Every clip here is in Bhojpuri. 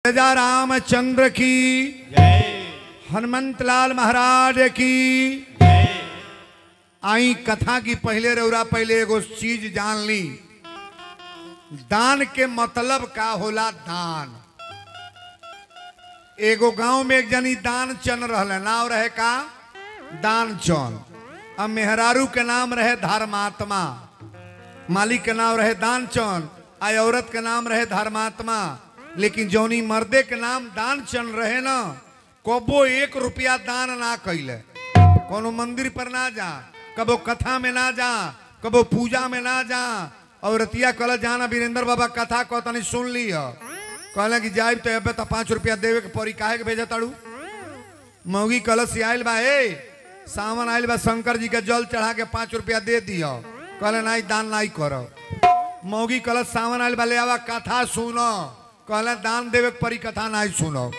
राजा रामचंद्र की जय, हनुमंत लाल महाराज की जय। आई कथा की पहले रौरा पहले एगो चीज जान ली, दान के मतलब का होला। दान एगो गांव में एक जनी दान चन रहले, नाम रहे का दान चन। अब मेहरारू के नाम रहे धर्मात्मा, मालिक के नाम रहे दान चन, आई औरत के नाम रहे धर्मात्मा। लेकिन जौनी मर्दे के नाम दान चन रहे ना, कबो 1 रुपया दान ना कैले। कोनो मंदिर पर ना जा, कबो कथा में ना जा, कबो पूजा में ना जा। औरतिया कल जाना वीरेंद्र बाबा कथा को तनी सुन ली है, कहले कि जाए तो अब तो 5 रुपया देवे के पड़ी, काहे के भेजा ताड़ू। मौगी कल से आयल बा, सावन आयल बा, शंकर जी के जल चढ़ा के 5 रुपया दे दियो। कहले नहीं, दान नहीं करो। मौगी कल सावन आयल बा, ले आवा कथा सुनो। कहले दान देवे के परी, कथा नहीं सुनो।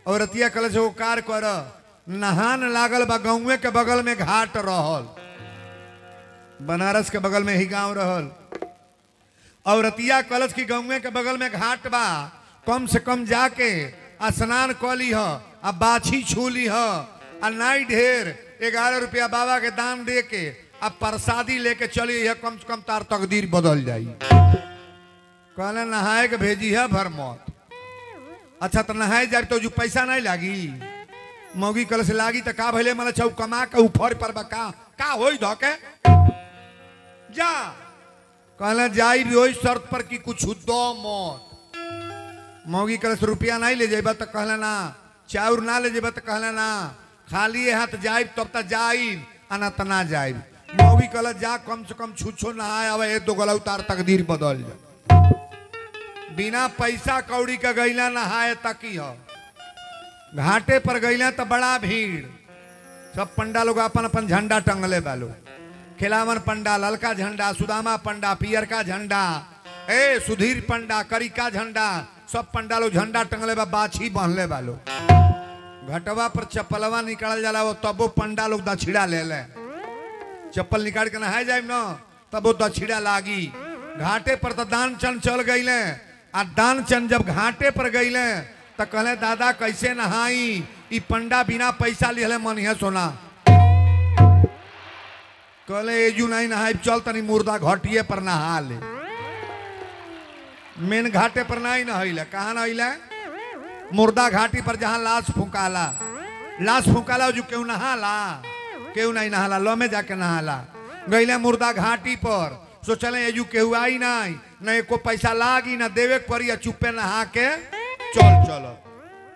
औरतिया कल से वो कार कर, नहान लागल बा, गाँवे के बगल में घाट रहल, बनारस के बगल में ही गांव रहल। औरतिया कलश की गाँवे के बगल में घाट बा, कम से कम जाके स्नान क ली ह, आ बाछी छू ली ह, आ नाई ढेर 11 रुपया बाबा के दान दे के आ प्रसादी लेके चली है, कम से कम तार तकदीर बदल जाई। कहले नहाए के भेजी है भर मौत। अच्छा तो नहाए जाए तो जो पैसा नहीं लागी। मौगी कल से लागी तो का भले मन छौ कमा के ऊपर पर बका का होई धके जा। कहले जाई भी वही शर्त पर कि कुछ दो मौत। मौगी कल से रुपया नहीं ले जेबा तो कहले ना, चाउर ना ले जेबा तो कहले ना, खाली हाथ जाई तब तक जाई, अना त ना जाई। मौगी कल जा, कम से कम छुछो नहाए आवे, 1-2 गला उतार तकदीर बदल जा। बिना पैसा कौड़ी का गैला नहाए तकी हो। घाटे पर गैला तो बड़ा भीड़, सब पंडा लोग अपन अपन झंडा टंगले बालो। खिलावन पंडा ललका झंडा, सुदामा पंडा पियर का झंडा, सुधीर पंडा करिका झंडा, सब पंडा लोग झंडा टंगले बा, बाछी बांधले बालो। घटवा पर चप्पलवा निकाल जाला, वो तबो पंडा लोग दक्षिणा ले ले। चप्पल निकाल के नहाए जाए न, तब वो दक्षिणा लागी। घाटे पर तो दान चंद चल गईले, आ दान चंद जब घाटे पर गईले तो कहले दादा कैसे नहाई, ई पंडा बिना पैसा लिहले मन है सोना। कहले एजू नहीं नहाई, चल तनी मुर्दा घाटिए पर नहा ले। मेन घाटे पर नहीं नहाइले, कहाँ नहाइले? मुर्दा घाटी पर जहाँ लाश फूकाला, लाश फूकाला जो क्यों नहाला, क्यों नहीं नहाला, लो में जाके नहाला। गईले मुर्दा घाटी पर, सोचले एजू केहू आई नहीं, न एको पैसा लागी न देवे पड़ी, चुपे नहा के चल चलो।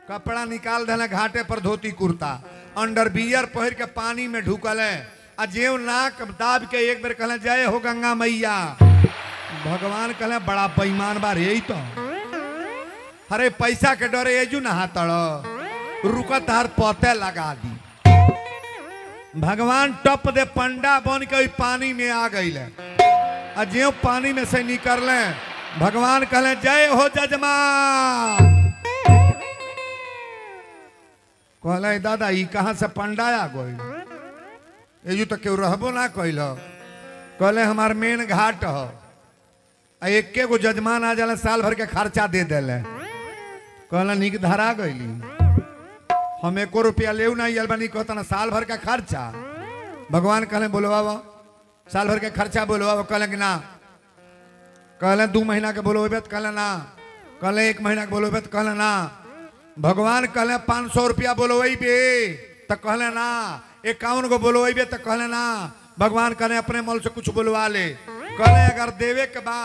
कपड़ा निकाल देले घाटे पर, धोती कुर्ता अंडरवियर पहिर के पानी में ढुकले, आ जेव नाक दाब के एक बेर कहले जय हो गंगा मैया। भगवान कहले बड़ा बेईमान बार यही तो, अरे पैसा के डरे एजू नहा तड़, रुकत हर पौते लगा दी। भगवान टप दे पंडा बन के पानी में आ गईले, ज्यो पानी में से निकलले, भगवान कहले जय हो जजमान। कहले दादा ई कहाँ से पंडा आ गई, एजू तो क्यों रहबो ना कैल। कहले हमार मेन घाट हो, एके गो जजमान आ जाले, साल भर के खर्चा दे देले। कहले निक धरा गईली, हम 1 रुपया ले नहीं आयल बानी, कहता ना साल भर का खर्चा। भगवान कहले बोलवा साल भर के खर्चा बोलवा। कहले कि ना, कहले 2 महीना के बोलबे तो कहले ना, कहले 1 महीना के बोलबे तो कहले ना। भगवान कहले 500 रुपया बोलबे तो कहले ना, 51 गो बोलबे तो कहले ना। भगवान कहले अपने मल से कुछ बोलवा ले। कहले अगर देवे के बा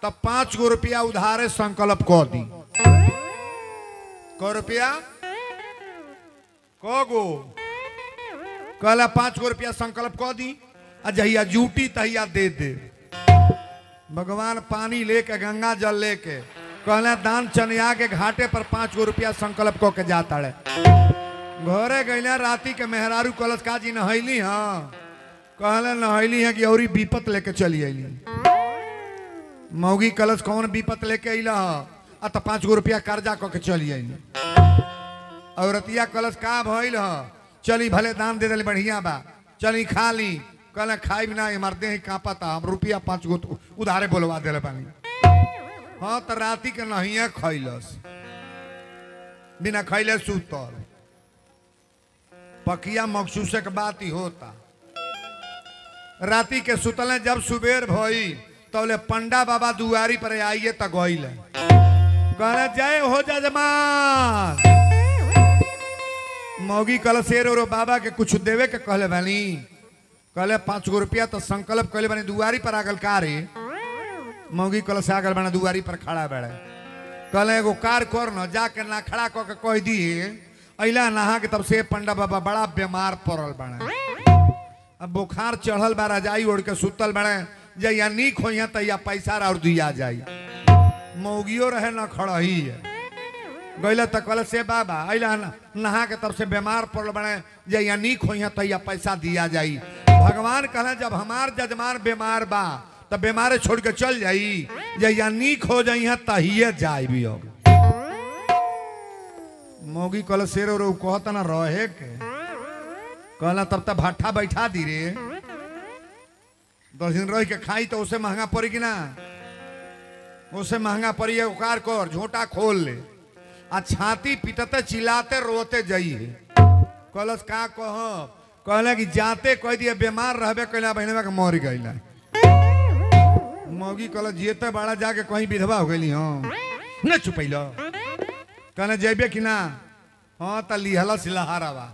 तो 5 गो रुपया उधारे संकल्प कर दी। को रुपया को गो? कहले 5 गो रुपया संकल्प कर दी, जहिया जूटी तहिया दे दे। भगवान पानी लेके गंगा जल लेके कहले दान चनिया के घाटे पर 5 गो रुपया संकल्प को के जाता है। घरे गईले राती के मेहरारू कलश का जी नहैली हाँ, कहले नहैली है कि औरी विपत लेके चली अली। मौगी कलश कौन विपत लेके अला है, तो 5 गो रुपया कर्जा को के चली अली। औरतिया कलश का भइल है, चली भले दान दे दिले बढ़िया बा, चली खा ली। कहले खाई भी ना, हमारे देह कांपता, हम रुपया 5 गो उधारे बोलवा दिले पानी। हाँ तो राती के नहीं खैलस। बिना खैले सूतल। पकिया मखसूस के बात ही होता। राती के सुतले जब सुबेर भई तौले पंडा बाबा दुआरी पर आइए त गइले कहले जय हो जजमान। मौगी कल शेर और बाबा के कुछ देवे के कहले बानी। कहले 5 गो रुपया तो संकल्प कहले बानी दुआरी पर आगल कारी। मौगी कल से आगल बना दुआरी पर खड़ा बैठे। कहले एगो कार कर न जाके ना खड़ा क के कह दिए अइला नहा के तब से पंडा बाबा बड़ा बीमार पड़ल बने। अब बुखार चढ़ल बा रजाई ओढ़ के सुतल बने जैया नीक हो तैया पैसा और दिया जाई। मौगियो रहे न खड़ही है गैला तक कहले से बाबा अइला नहा के तब से बीमार पड़ल बने जैया नीक हो तैया पैसा दिया जाई। भगवान कहले जब हमार जजमान बीमार बा तब बीमारे छोड़ के चल जाई जैया नीक हो जाई तहिए जाई भी। अब मौगी कहले शेर और कहता ना रहे के कहला तब तक भाठा बैठा दी रे 10 दिन रह के खाई तो उसे महंगा पड़ी कि ना। उसे महंगा पड़ी है कार कर झोटा खोल ले आ छाती पिटते चिल्लाते रोते जाई है। कहलस का कह कहले कि जाते कह दिए बीमार रहबे कहला बहनवा के मर गईला। मौगी कहल जेते बड़ा जाके कहीं विधवा हो गई हम न चुपैलो। कहले जेबे कि ना। हाँ त लिहला सिलहारावा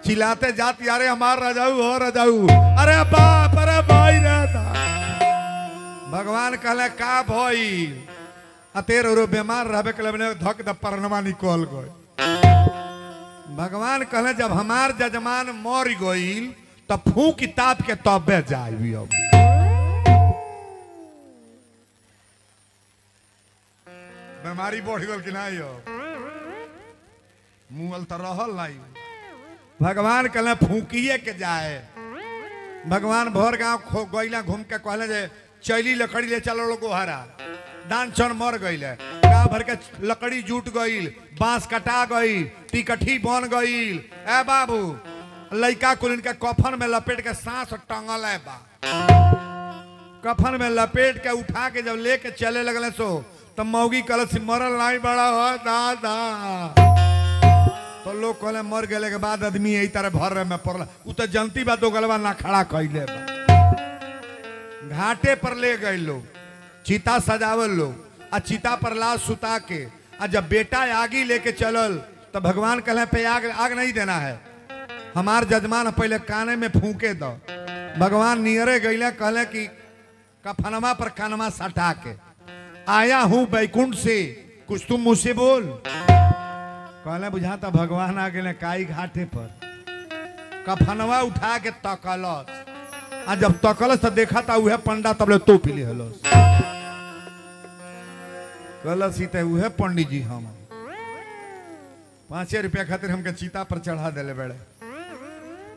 चिल्लाते जात यारे हमार राजाऊ हो राजाऊ। अरे बाप अरे भाई रहता। भगवान कहले का भई अतेर और बीमार रहबे कहले धक द परनमा निकल गए। भगवान कहले जब हमार जजमान मर गईल तब फूंक ताप के तबे जाई। अब बीमारी बढ़ गल कि नहीं हो मुँह तो रहल नहीं। भगवान कहले फूकिए के जाए। भगवान भर गांव गईला घूम के कहले जे चैली लकड़ी ले चलो लोग गोहरा। दान चन मर गईले गांव भर के लकड़ी जुट गईल बांस कटा गई टिकठी बन गईल। ए बाबू लइका कुल इनके कफन में लपेट के सांस टंगल है बा। कफन में लपेट के उठा के जब लेके चले लगले सो तब मौगी कलश मरल नहीं बड़ा हो दादा। तो लोग कहले मर गए के बाद आदमी यही तरह भर में पड़ला उ तो जनती बा दो गलवा ना खड़ा कैले बा। घाटे पर ले गए लोग चिता सजावल लोग आ चिता पर लाश सुता के आ जब बेटा आगी लेके चलल तो भगवान कहले पे आग नहीं देना है हमार जजमान पहले काने में फूके दो। भगवान नियरे गईले कहले कि कफनमा पर कानमा सटा के आया हूं बैकुंठ से कुछ तुम मुझसे बोल। कहले बुझाता भगवान आ गए काई घाटे पर कफनवा उठा के तकलस आ जब तकलस तो देखा था उहे पंडा तबले तो पी लिहलस। कहलस ही उहे पंडित जी हम 5 रुपया खातिर हमके चिता पर चढ़ा दिले बड़े।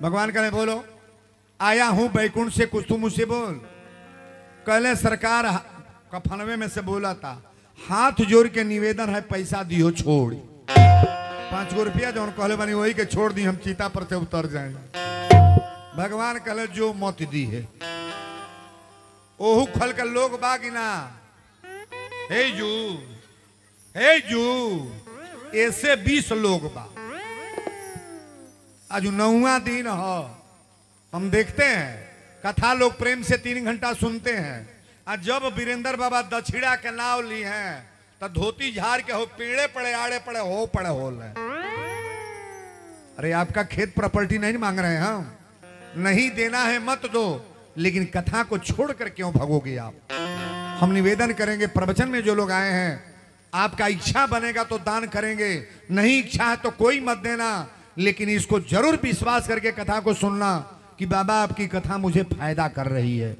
भगवान कहले बोलो आया हूं बैकुंठ से कुछ तुम मुझसे बोल। कहले सरकार कफनवे में से बोला था हाथ जोड़ के निवेदन है पैसा दियो छोड़ 5 गो रुपया जो कहले बनी वही के छोड़ दी हम चिता पर से उतर जाएंगे। भगवान कहले जो मत दी है ओहू खल के लोग बागी ना हे जू ऐसे 20 लोग बा। आज 9वां दिन हो हम देखते हैं कथा लोग प्रेम से 3 घंटा सुनते हैं। आज जब वीरेंद्र बाबा दक्षिणा के नाव ली हैं तो धोती झाड़ के हो पेड़े पड़े आड़े पड़े हो पड़े हो ले। अरे आपका खेत प्रॉपर्टी नहीं मांग रहे हैं हम नहीं देना है मत दो लेकिन कथा को छोड़कर क्यों भागोगे आप। हम निवेदन करेंगे प्रवचन में जो लोग आए हैं आपका इच्छा बनेगा तो दान करेंगे नहीं इच्छा है तो कोई मत देना लेकिन इसको जरूर विश्वास करके कथा को सुनना कि बाबा आपकी कथा मुझे फायदा कर रही है।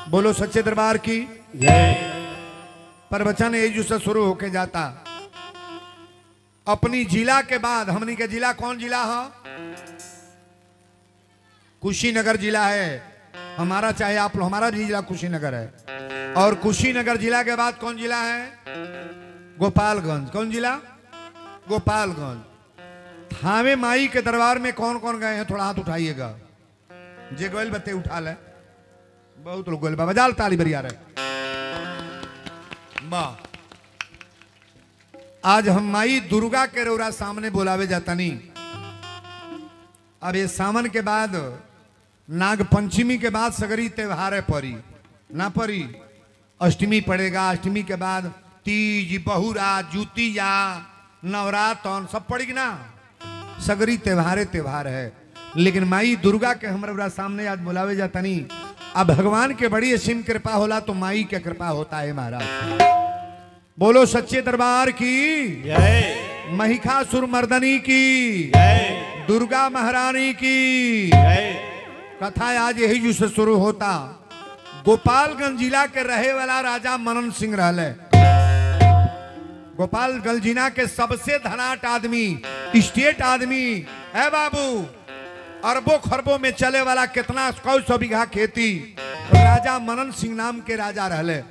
बोलो सच्चे दरबार की जय। प्रवचन एजू से शुरू होके जाता। अपनी जिला के बाद हमनी के जिला कौन जिला है कुशीनगर जिला है हमारा चाहे आप लोग हमारा भी जिला कुशीनगर है। और कुशीनगर जिला के बाद कौन जिला है गोपालगंज। कौन जिला गोपालगंज। थावे माई के दरबार में कौन कौन गए हैं थोड़ा हाथ उठाइएगा। जे गोयल बत्ते उठा ले बहुत लोग गोयल बाबा जाल ताली बरिया रहे। आज हम माई दुर्गा के रौरा सामने बुलावे जातनी। अब ये सावन के बाद नाग पंचमी के बाद सगरी त्योहार पड़ी ना पड़ी, अष्टमी पड़ेगा, अष्टमी के बाद तीज, बहुरा, जुतिया, नवरात्र सब पड़ेगी ना, सगरी त्योहार है। लेकिन माई दुर्गा के हमारे सामने आज बुलावे जातनी। अब भगवान के बड़ी असीम कृपा होला तो माई के कृपा होता है महाराज। बोलो सच्चे दरबार की जय, महिषासुर मर्दनी की जय, दुर्गा महारानी की जय। कथा आज यही जो से शुरू होता। गोपालगंज जिला के रहे वाला राजा मनन सिंह रहले। गोपालगंज जिला के सबसे धनाट आदमी, स्टेट आदमी है बाबू, अरबों खरबों में चले वाला कितना 100 बीघा खेती, राजा मनन सिंह नाम के राजा रहले।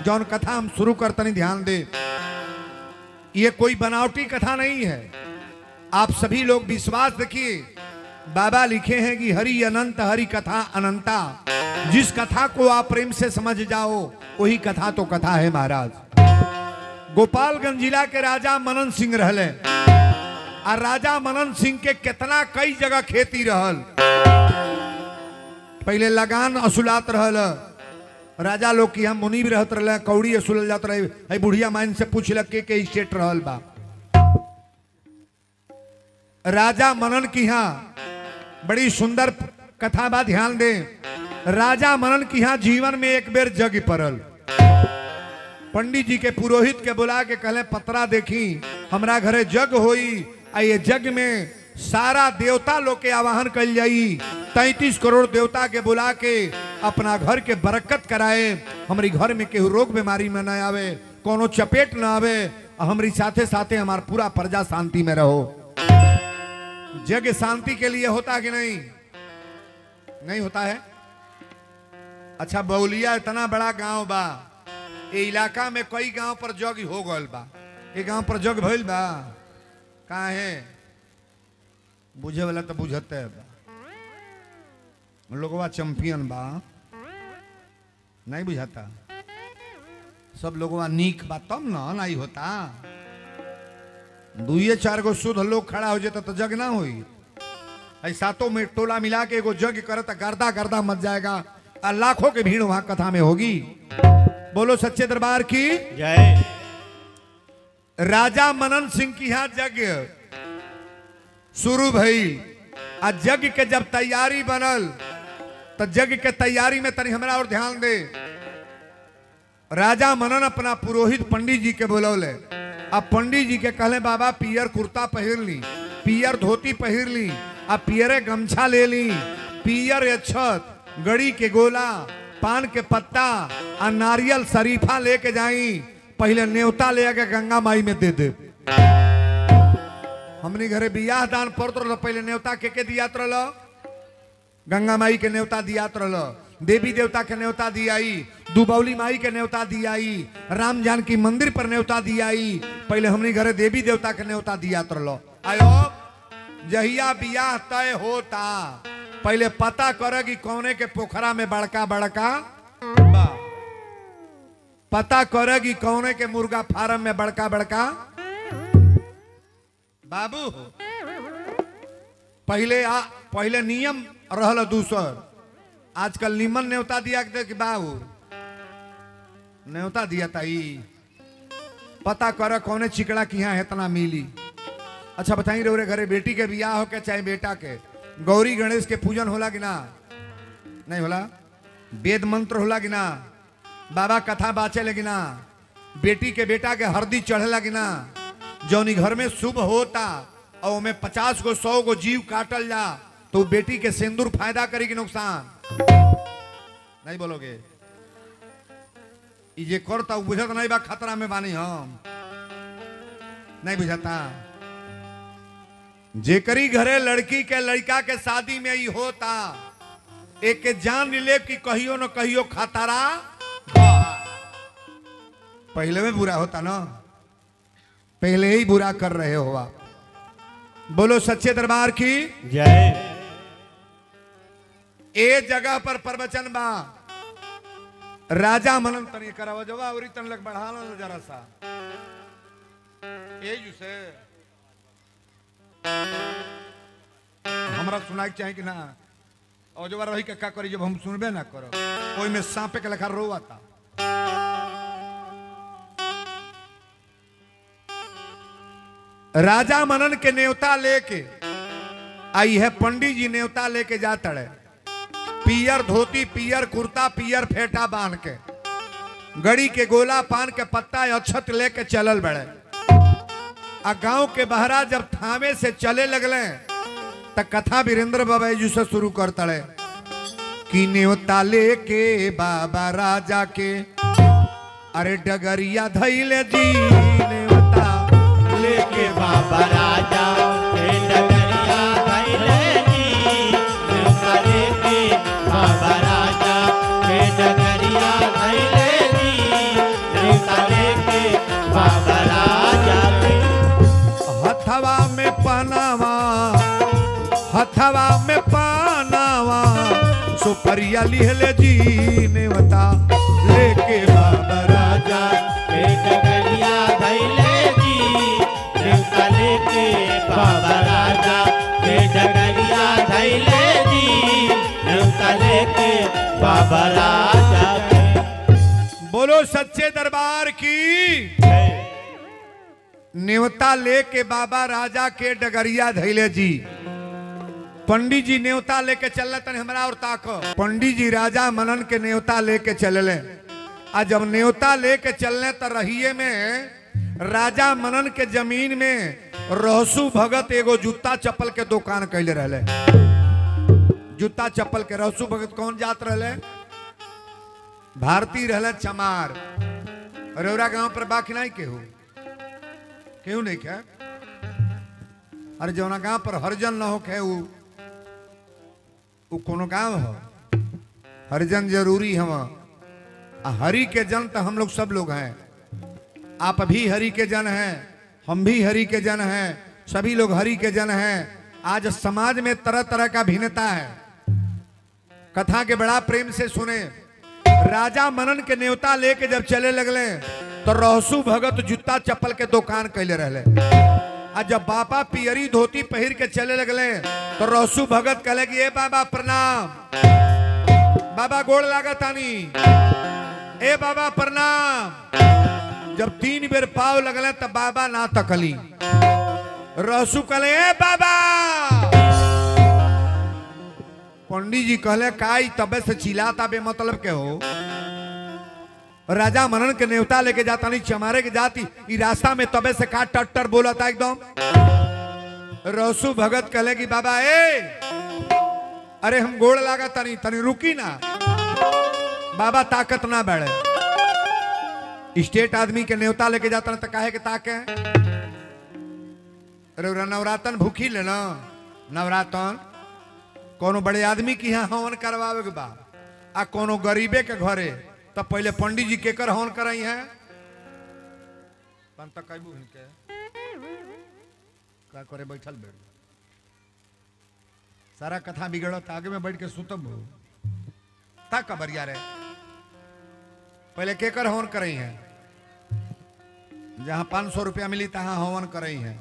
जौन कथा हम शुरू करते ध्यान दे, ये कोई बनावटी कथा नहीं है। आप सभी लोग विश्वास देखिए, बाबा लिखे हैं कि हरि अनंत हरि कथा अनंता। जिस कथा को आप प्रेम से समझ जाओ वही कथा तो कथा है महाराज। गोपालगंज जिला के राजा मनन सिंह रहले और राजा मनन सिंह के कितना कई जगह खेती रहल। पहले लगान असुलात रहल, राजा लोग की हम मुनि भी रहत रहे, कौड़ी असुल जात रहे। बुढ़िया माइन से पूछ लग के स्टेट रहल बा। राजा मनन की यहाँ बड़ी सुंदर कथा बा, ध्यान दे। राजा मनन की यहाँ जीवन में एक बेर जग पड़ल। पंडित जी के पुरोहित के बुला के कहले पतरा देखी हमरा घरे जग होई, आ ये जग में सारा देवता लोग के आवाहन कल जाई। 33 करोड़ देवता के बुला के अपना घर के बरकत कराए, हमारी घर में केहू रोग बीमारी में न आवे, कोनो चपेट न आवे, हमारी साथे साथे हमारा पूरा प्रजा शांति में रहो। जग शांति के लिए होता कि नहीं? नहीं होता है। अच्छा बौलिया इतना बड़ा गांव बा, ये इलाका में कई गांव पर जग हो गल बा। ये गांव पर जग भइल बा, कहाँ है बुझे वाला तो बुझते है बा। लोगवा चैंपियन बा, नहीं बुझाता। सब लोगवा नीक बा तब ना नहीं होता। 2-4 गो शुद्ध लोग खड़ा हो जाता तो जग ना हुई। ऐसा तो में टोला मिला के एगो जग करता गर्दा गर्दा मच जाएगा और लाखों की भीड़ वहां कथा में होगी। बोलो सच्चे दरबार की जय। राजा मनन सिंह की यहाँ जग शुरू भई। आ जग के जब तैयारी बनल तो जग के तैयारी में तनी हमरा और ध्यान दे। राजा मनन अपना पुरोहित पंडित जी के बुलौले। अब पंडित जी के कहले बाबा पियर कुर्ता पहिर ली, पियर धोती पहिर ली, अब पियरे गमछा ले ली, पियर अक्षत, गड़ी के गोला, पान के पत्ता और नारियल शरीफा लेके जाई। पहले न्योता ले के गंगा माई में दे दे। हमने घरे बियाह दान पड़त रह, पहले न्योता के दियात रह, गंगा माई के न्योता दियात रह, देवी देवता के न्योता दियाई, दुबौली माई के न्योता दियाई, राम जानकी मंदिर पर न्योता दियाई। पहले हमने घरे देवी देवता के न्योता दियात रह। आयो जहिया बियाह तय होता पहले पता करे कि कौने के पोखरा में बड़का बड़का बा, पता करे कि कौने के मुर्गा फार्म में बड़का बड़का बाबू। पहले नियम रहल दूसर, आजकल निमन न्योता दिया कि बाबू न्योता दिया ताई पता कर कौने चिकड़ा की यहाँ इतना मिली। अच्छा बताई रे घरे बेटी के बियाह हो के चाहे बेटा के, गौरी गणेश के पूजन होला कि ना? नहीं होला। वेद मंत्र होला कि ना? बाबा कथा बाचे लगी ना? बेटी के बेटा के हरदी चढ़े लगी ना? जौनी घर में शुभ होता और में 50 गो 100 गो जीव काटल जा तो बेटी के सिंदूर फायदा करी कि नुकसान? नहीं बोलोगे? ये करता बुझत नहीं बा, खतरा में बानी हम, नहीं बुझाता। जेकरी घरे लड़की के लड़का के शादी में ही होता, एक के जान ले कि कहियो न कहियो खतरा पहले में बुरा होता ना, पहले ही बुरा कर रहे हो आप। बोलो सच्चे दरबार की जय। ए जगह पर प्रवचन बा। राजा मनन तनी करावा जवा और तन लग बढ़ा लो जरा सा। से हमरा सुनाई चाहे कि ना और जो रही के का करी जब हम सुनबे ना करो कोई में सांपे के लेखा रोवाता। राजा मनन के न्योता लेके आई है, पंडित जी न्योता लेके जाता है, पियर धोती पियर कुर्ता पियर फेटा बांध के, गड़ी के गोला पान के पत्ता अक्षत लेके चलल बड़े। आ गांव के बहरा जब थामे से चले लगले त कथा वीरेंद्र बाबा जी से शुरू करता है कि न्योता लेके बाबा राजा के, अरे डगरिया धैले जी न्योता लेके बाबा राजा के डगरिया धैले जी, न्योता लेके बाबा राजा के डगरिया धैले जी, न्योता लेके बाबा राजा के। हथवा में पनावा, हथवा में पनावा, सुपरिया लिहले जी न्योता लेके बाबा राजा के डगरिया धैले जी, न्योता लेके बाबा राजा के डगरिया धैले जी, न्योता लेके बाबा राजा के। बोलो सच्चे दरबार की। न्योता लेके बाबा राजा के डगरिया धैले जी। पंडित जी न्योता लेके चल तन हमरा और ताको। पंडित जी राजा मनन के न्योता लेके चलले। आ जब न्योता लेके चलने तो रहिए में राजा मनन के जमीन में रहसु भगत एगो जूता चप्पल के दुकान कैले रहले। जूता चप्पल के रहसु भगत कौन जात रहले? भारती रहले चमार। रौरा गांव पर बाकी नहीं केहू केहू नहीं क्या? अरे जौना गांव पर हरिजन न हो खे उ कोनो गांव हो? हरिजन जरूरी हम। हरि के जन तो हम लोग सब लोग हैं। आप भी हरि के जन हैं, हम भी हरि के जन हैं, सभी लोग हरि के जन हैं। आज समाज में तरह तरह का भिन्नता है। कथा के बड़ा प्रेम से सुने। राजा मनन के न्योता लेके जब चले लगले तो रहसु भगत जूता चप्पल के दुकान कैले रहले। आ जब बाबा पियरी धोती पहिर के चले लगले तो रहसु भगत कहले कि ए बाबा प्रणाम, बाबा गोड़ लागतानी, ए बाबा प्रणाम। जब 3 बेर पाव लगले तब बाबा ना तकली। रहसु कहले ए बाबा। पंडित जी कहले काई तबे से चिल्लाता बे मतलब के हो? राजा मनन के न्योता लेके जाता नहीं, चमारे के जाती ई रास्ता में तबे से का टट्टर बोला था एकदम। रहसु भगत कहले कि बाबा ए, अरे हम गोड़ लागा तनी तनी रुकी ना। बाबा ताकत ना बढ़े। स्टेट आदमी के न्योता लेके जाता ना तो काहे के ताके? अरे नवरातन भूखी ले ना, नवरातन कोनो बड़े आदमी की यहाँ हवन करवावे के बा, आ कोनो गरीबे के घरे तब पहले पंडित जी केकर हवन कराई है? तन तक के का करे बैठल बेड़ सारा कथा बिगड़त आगे में बैठ के सुतब हो ता कबरिया रे। पहले केकर हवन कराई है? जहां 500 रुपया मिली तहां हवन कराई है।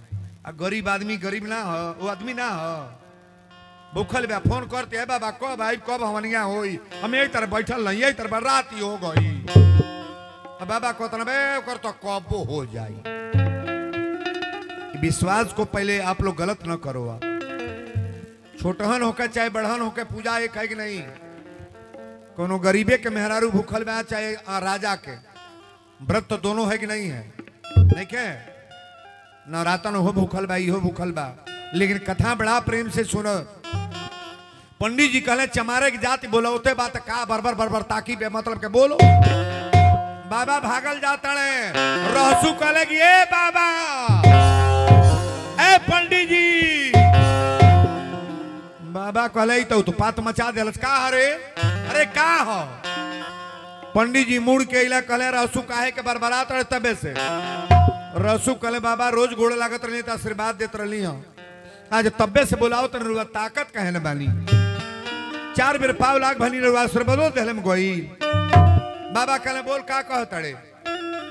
आ गरीब आदमी गरीब ना हो, वो आदमी ना हो, भूखल बा। फोन करते है बाबा कब आई, कब हवनिया होई? हम यही तरह बैठल नहीं, यही तरह रात ही हो गई। बाबा कहता बे कर तो कब हो जाई। विश्वास को पहले आप लोग गलत न करो। आप छोटहन होकर चाहे बढ़हन होकर पूजा एक है कि नहीं। कोनो गरीबे के मेहरारू भूखल बा चाहे राजा के, व्रत तो दोनों है कि नहीं है? नहीं क्या नवरातन हो भूखल बा, इहो भूखल बा। लेकिन कथा बड़ा प्रेम से सुनो। पंडित जी कहले चमारे की जाति बोलौते बात का बरबर बरबर ताकी बे मतलब के बोलो। बाबा भागल जाता है। रहसु कहले कि ए बाबा, ए पंडित जी। बाबा कहले तो पात मचा देलस का? अरे का हो? पंडित जी मुड़ के इला कहले रहसु काहे के बरबरात रहे तबे से। रहसु कहले बाबा रोज गोड़ लागत रही तो आशीर्वाद देत रही हो, आज तब्बे से बोलाओ तो रुआ ताकत कहे न बानी। 4 बेर पाव लाख भनी रुआ आशीर्वादो देले में गोई। बाबा कहले बोल का कहत रे?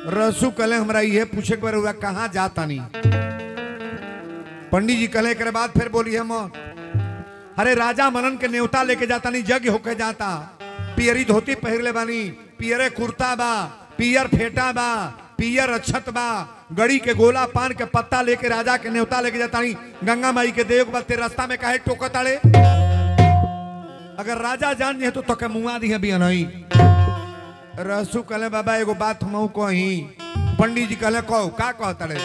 रसू कहले हमरा ये पूछे के बार हुआ कहाँ जाता नहीं। पंडित जी कहले के बाद फिर बोली हम अरे राजा मनन के न्योता लेके जाता नहीं, जग होके जाता, पियरी धोती पहिरले बानी, पियरे कुर्ता बा, पियर फेटा बा, पियर अक्षत बा, गड़ी के गोला पान के पत्ता लेके राजा के न्योता लेके जाता नहीं। गंगा माई के देव बते रास्ता में काहे टोकताड़े, अगर राजा जान जे तो तके मुआ दी भी नहीं। रसू कहले बाबा एगो बात मऊ कही। पंडित जी कहले कहो का कहताड़े।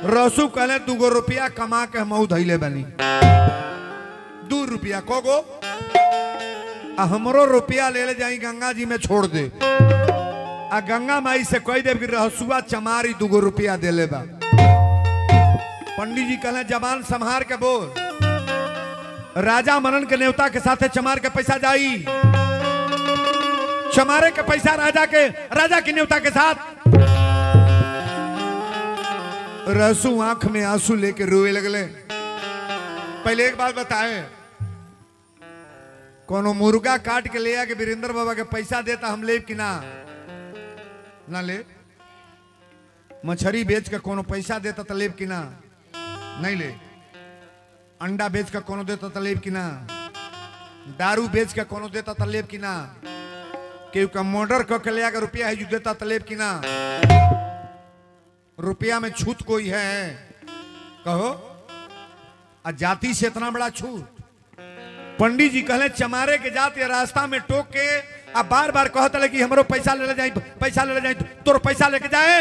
रसू कहले 2 रुपया कमा के मऊ धैले बनी। 2 रुपया कोगो हमरो रुपया ले जाई गंगा जी में छोड़ दे। आ गंगा माई से कह दे कि रहसुआ चमारी 2 रुपया दे ले बा। पंडित जी कहले जबान संभार के बोल। राजा मनन के न्योता के साथे चमार के पैसा जाई, चमारे के पैसा राजा के न्योता के साथ। रसू आंख में आंसू लेके रोए लगले। पहले एक बात बताए, कोनो मुर्गा काट के ले आके वीरेंद्र बाबा के पैसा देता हम ले कि ना ले। मछली बेच के कोनो पैसा देता तो लेब कि ना, नहीं ले। अंडा बेच के कोनो देता तो लेब कि ना, दारू बेच के कोनो देता तो लेब कि ना, केहू का मर्डर करके ले आकर रुपया है जो देता तो लेब कि ना। रुपया में छूट कोई है कहो, आ जाति से इतना बड़ा छूट। पंडित जी कहले चमारे के जाते रास्ता में टोक के आ बार बार कहता है कि हमरो पैसा ले जाए, पैसा ले जाए, तोर पैसा लेके जाए।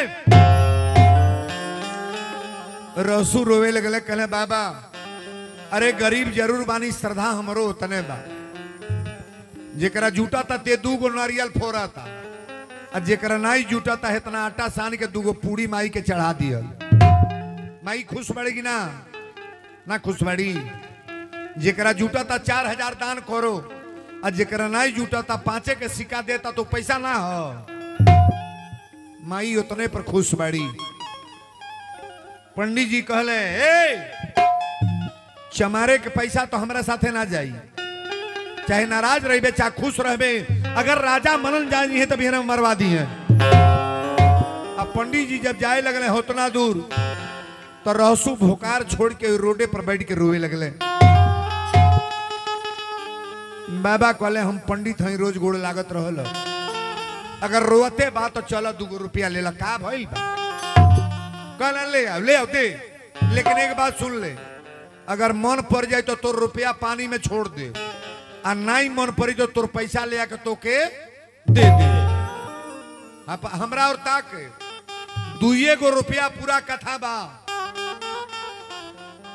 रसू रोवे लगले कहले बाबा अरे गरीब जरूर बानी, श्रद्धा हमरो उतने बा। जेकरा जूटा था ते 2 नारियल फोड़ा था, और जेकरा नहीं जूटा था इतना आटा सान के 2 पूड़ी माई के चढ़ा दिया। माई खुश बढ़ेगी ना खुश बढ़ी। जेकरा जूटा था 4000 दान करो, और जेकरा नहीं जूटा था 5 के सिक्का देता तो पैसा ना हो। माई उतने पर खुश बढ़ी। पंडित जी कहले चमारे के पैसा तो हमारे साथे ना जाई, चाहे नाराज रहे चाहे खुश रहे। अगर राजा मनन जानी है तभी हम मरवा दी है। अब पंडित जी जब जाए लगले होतना दूर तो रहसू भोकार छोड़ के रोडे पर बैठ के रोए लगले। बाबा कहले हम पंडित हई, रोज गोड़ लागत रहल, अगर रोते बा तो चलो 2 रुपया ले ला, का भइल बा। कहले ले आओ दे, लेकिन एक बात सुन ले, अगर मन पड़ जाए तो तोर रुपया पानी में छोड़ दे, और नहीं मन पड़ी तो तोर पैसा ले आके तो के दे दे। हमरा और ताक 2 रुपया पूरा कथा बा।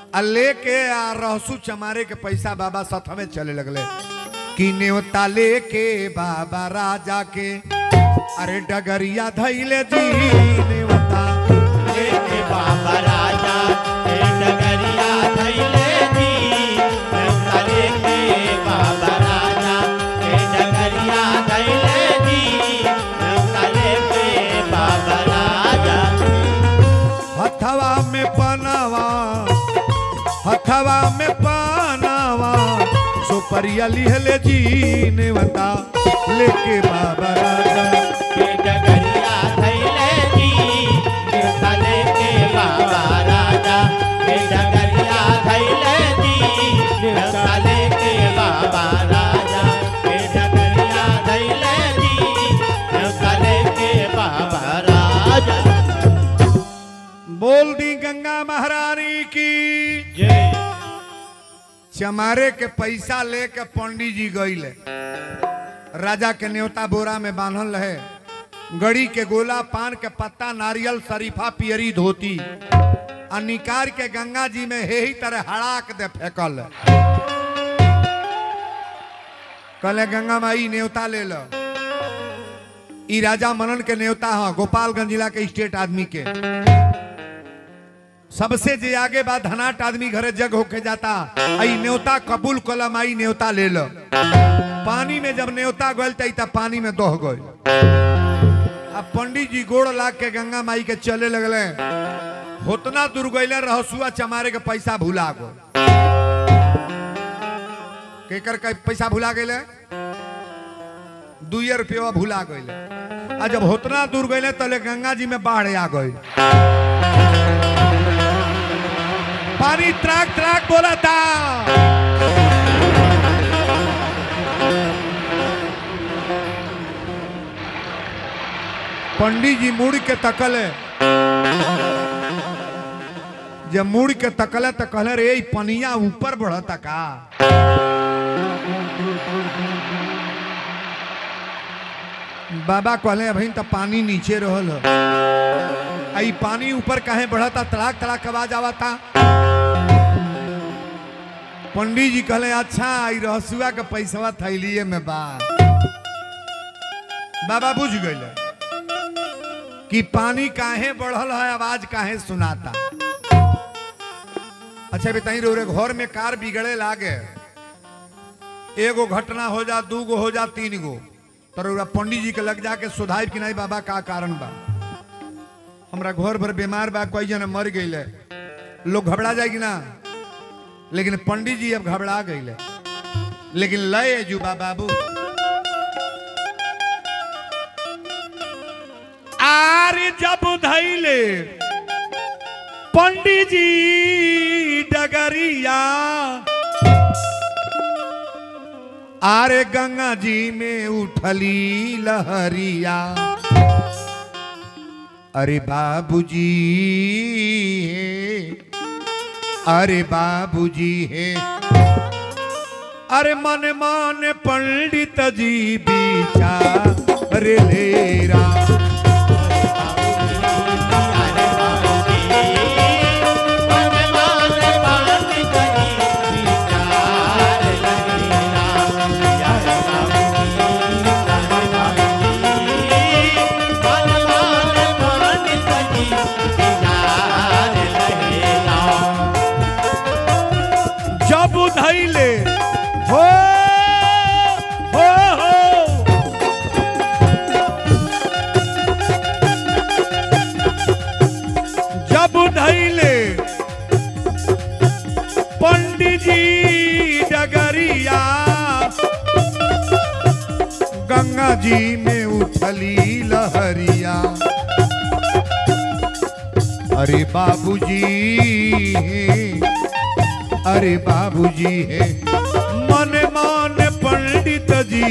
आ लेके आ रहसू चमारे के पैसा बाबा साथ में चले लगले कि न्योता लेके बाबा राजा के, अरे डगरिया धैले जी न्योता लेके बाबा राजा के डगरिया धैले जी, न्योता लेके बाबा राजा के डगरिया धैले जी, न्योता लेके बाबा राजा। हथवा में पनावा, हथवा में पनावा, सुपरिया लिहले जी न्योता लेके बाबा राजा के डगरिया धैले जी, न्योता लेके बाबा राजा के डगरिया धैले जी, न्योता लेके बाबा राजा के डगरिया धैले जी, न्योता लेके बाबा राजा। बोल दी गंगा महारानी की जय। चमारे के पैसा लेके पंडित जी गईले। राजा के न्योता बोरा में बांधल रहे, गड़ी के गोला पान के पत्ता नारियल शरीफा पियरी धोती, आ निकार के गंगा जी में हे ही तरह हड़ाक दे फेंकल। कहले गंगा माई न्योता ले लो। ई राजा मनन के न्योता है, गोपालगंज जिला के स्टेट आदमी के। सबसे जे आगे बाद धनाट आदमी घरे जग होके जाता, आई न्योता कबूल कलम, आई न्योता ले लो। पानी में जब न्योता गल त पानी में दोह गई। अब पंडित जी गोड़ लाग के गंगा माई के चले लगले, होतना दूर गईले रहसुआ चमारे के पैसा भुला गो। केकर का पैसा भुला गए, 2 रुपया भुला गए। आ जब होतना दूर गए तले गंगा जी में बाढ़ आ गई, पानी त्राक त्राक बोला था। पंडित जी मुड़ के तकले, जब मुड़ के तकले तो कहले रे पनिया ऊपर बढ़ता का। बाबा कहले भाई तो पानी नीचे रहल, आई पानी ऊपर काहे बढ़ता, तड़ाक तड़ाक आवाज आवा था। पंडित जी कहले अच्छा आई रहसुआ के पैसवा थैलिए में बा। बाबा बुझ गए कि पानी काहे बढ़ल है, आवाज काहे सुनाता। अच्छा बताई रे घर में कार बिगड़े लागे, एगो घटना हो जा, 2 गो हो जा, 3 गो, तो पंडित जी के लग जाके सुधाई कि नहीं बाबा का कारण बा, हमरा घर भर बीमार बा, कोई जन मर गई, लोग घबरा जाएगी ना। लेकिन पंडित जी अब घबरा गई, लेकिन लय जुबा बाबू आरे जब धैले पंडित जी डगरिया, आरे गंगा जी में उठली लहरिया। अरे बाबूजी है, अरे बाबूजी है, अरे मन मन पंडित जी विचार लेरा। धैले हो जब धैले पंडित जी डगरिया, गंगा जी में उठली लहरिया। अरे बाबूजी, अरे बाबूजी है, मन मान पंडित जी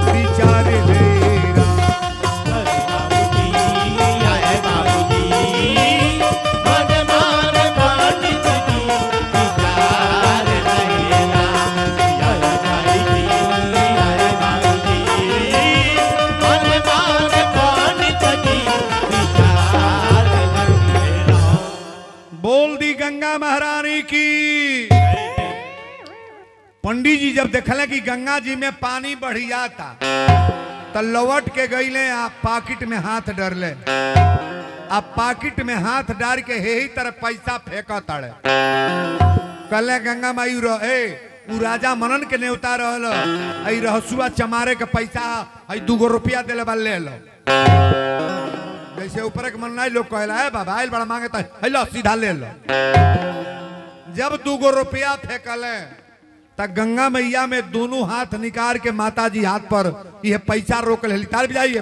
विचार लेरा। अरे बाबूजी, अरे बाबूजी, मन मान पंडित जी विचार लेरा। अरे बाबूजी, अरे बाबूजी, मन मान पंडित जी विचार लेरा। बोल दी गंगा महारानी की। पंडित जी जब देखले कि गंगा जी में पानी बढ़िया था, तो लौट के गईले, आप पाकिट में हाथ डरले, आप पाकिट में हाथ डाल के यही तरह पैसा फेंक तड़े। कहले गंगा माई उ राजा मनन के नेवता रहल, आई रहसुआ चमारे के पैसा, आई 2 रुपया दिले बा ले लो। जैसे ऊपर के मन नहीं लोग कहला है बाबा आइल बड़ा मांगे तो लो सीधा ले लो। जब 2 रुपया फेंकले तब गंगा मैया में दोनों हाथ निकाल के माता जी हाथ पर यह पैसा रोक ले। तार भी जाइए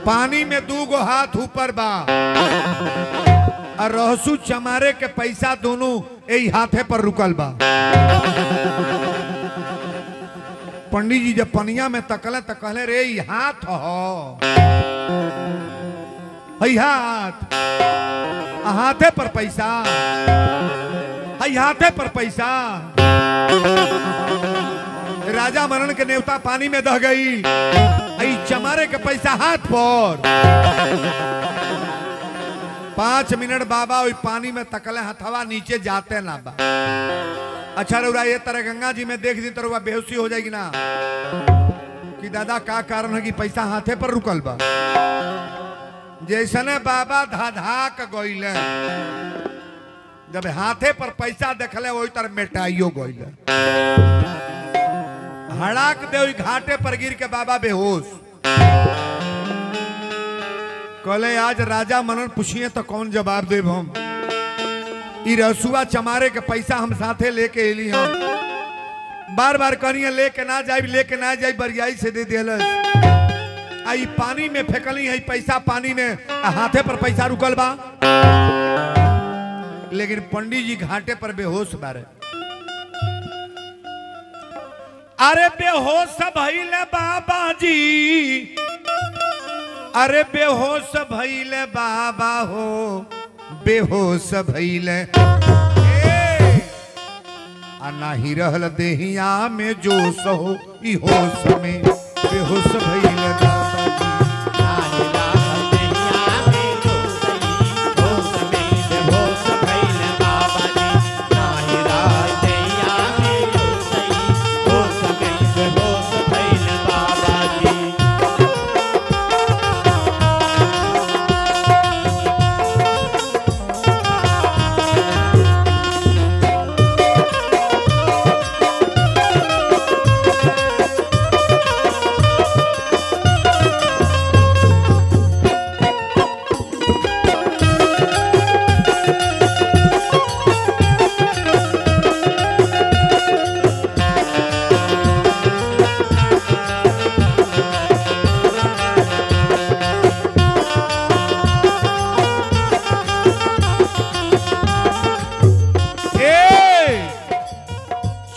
पानी में 2 हाथ ऊपर बा और रहसू चमारे के पैसा दोनों यही हाथे पर रुकल बा। पंडित जी जब पनिया में तकले तो कहले रे हाथ हो, हाथ, हाथे पर पैसा, हाथे पर पैसा। राजा मनन के नेवता पानी में दह गई, चमारे के पैसा हाथ पर। 5 मिनट बाबा वही पानी में तकले, हथवा नीचे जाते ना बा। अच्छा रउरा ये तरह गंगा जी में देख दी तो बेहोशी हो जाएगी ना कि दादा का कारण है कि पैसा हाथे पर रुकल बा। जैसने बाबा धाधाक गईले, जब हाथे पर पैसा देखले वही तरह मेटाइयो गईले। हड़ाक दे घाटे पर गिर के बाबा बेहोश। कहले आज राजा मनन पूछिए तो कौन जवाब देव हम। ई रसुआ चमारे के पैसा हम साथे लेके एली हम बार बार करिए लेके ना जाई बरियाई से दे दिलस आई पानी में फेंकली है पैसा पानी में हाथे पर पैसा रुकल बा लेकिन पंडित जी घाटे पर बेहोश बारे अरे बेहोश भइले बाबा जी अरे बेहोश भइले बाबा हो बेहोश भइले नाही रहल देहिया में जोश हो ई होश में बेहोश भइले बाबा जी नाही रहल देहिया में जोश होश में बेहोश भइले बाबा जी नाही रहल देहिया में जोश होश में बेहोश भइले बाबा जी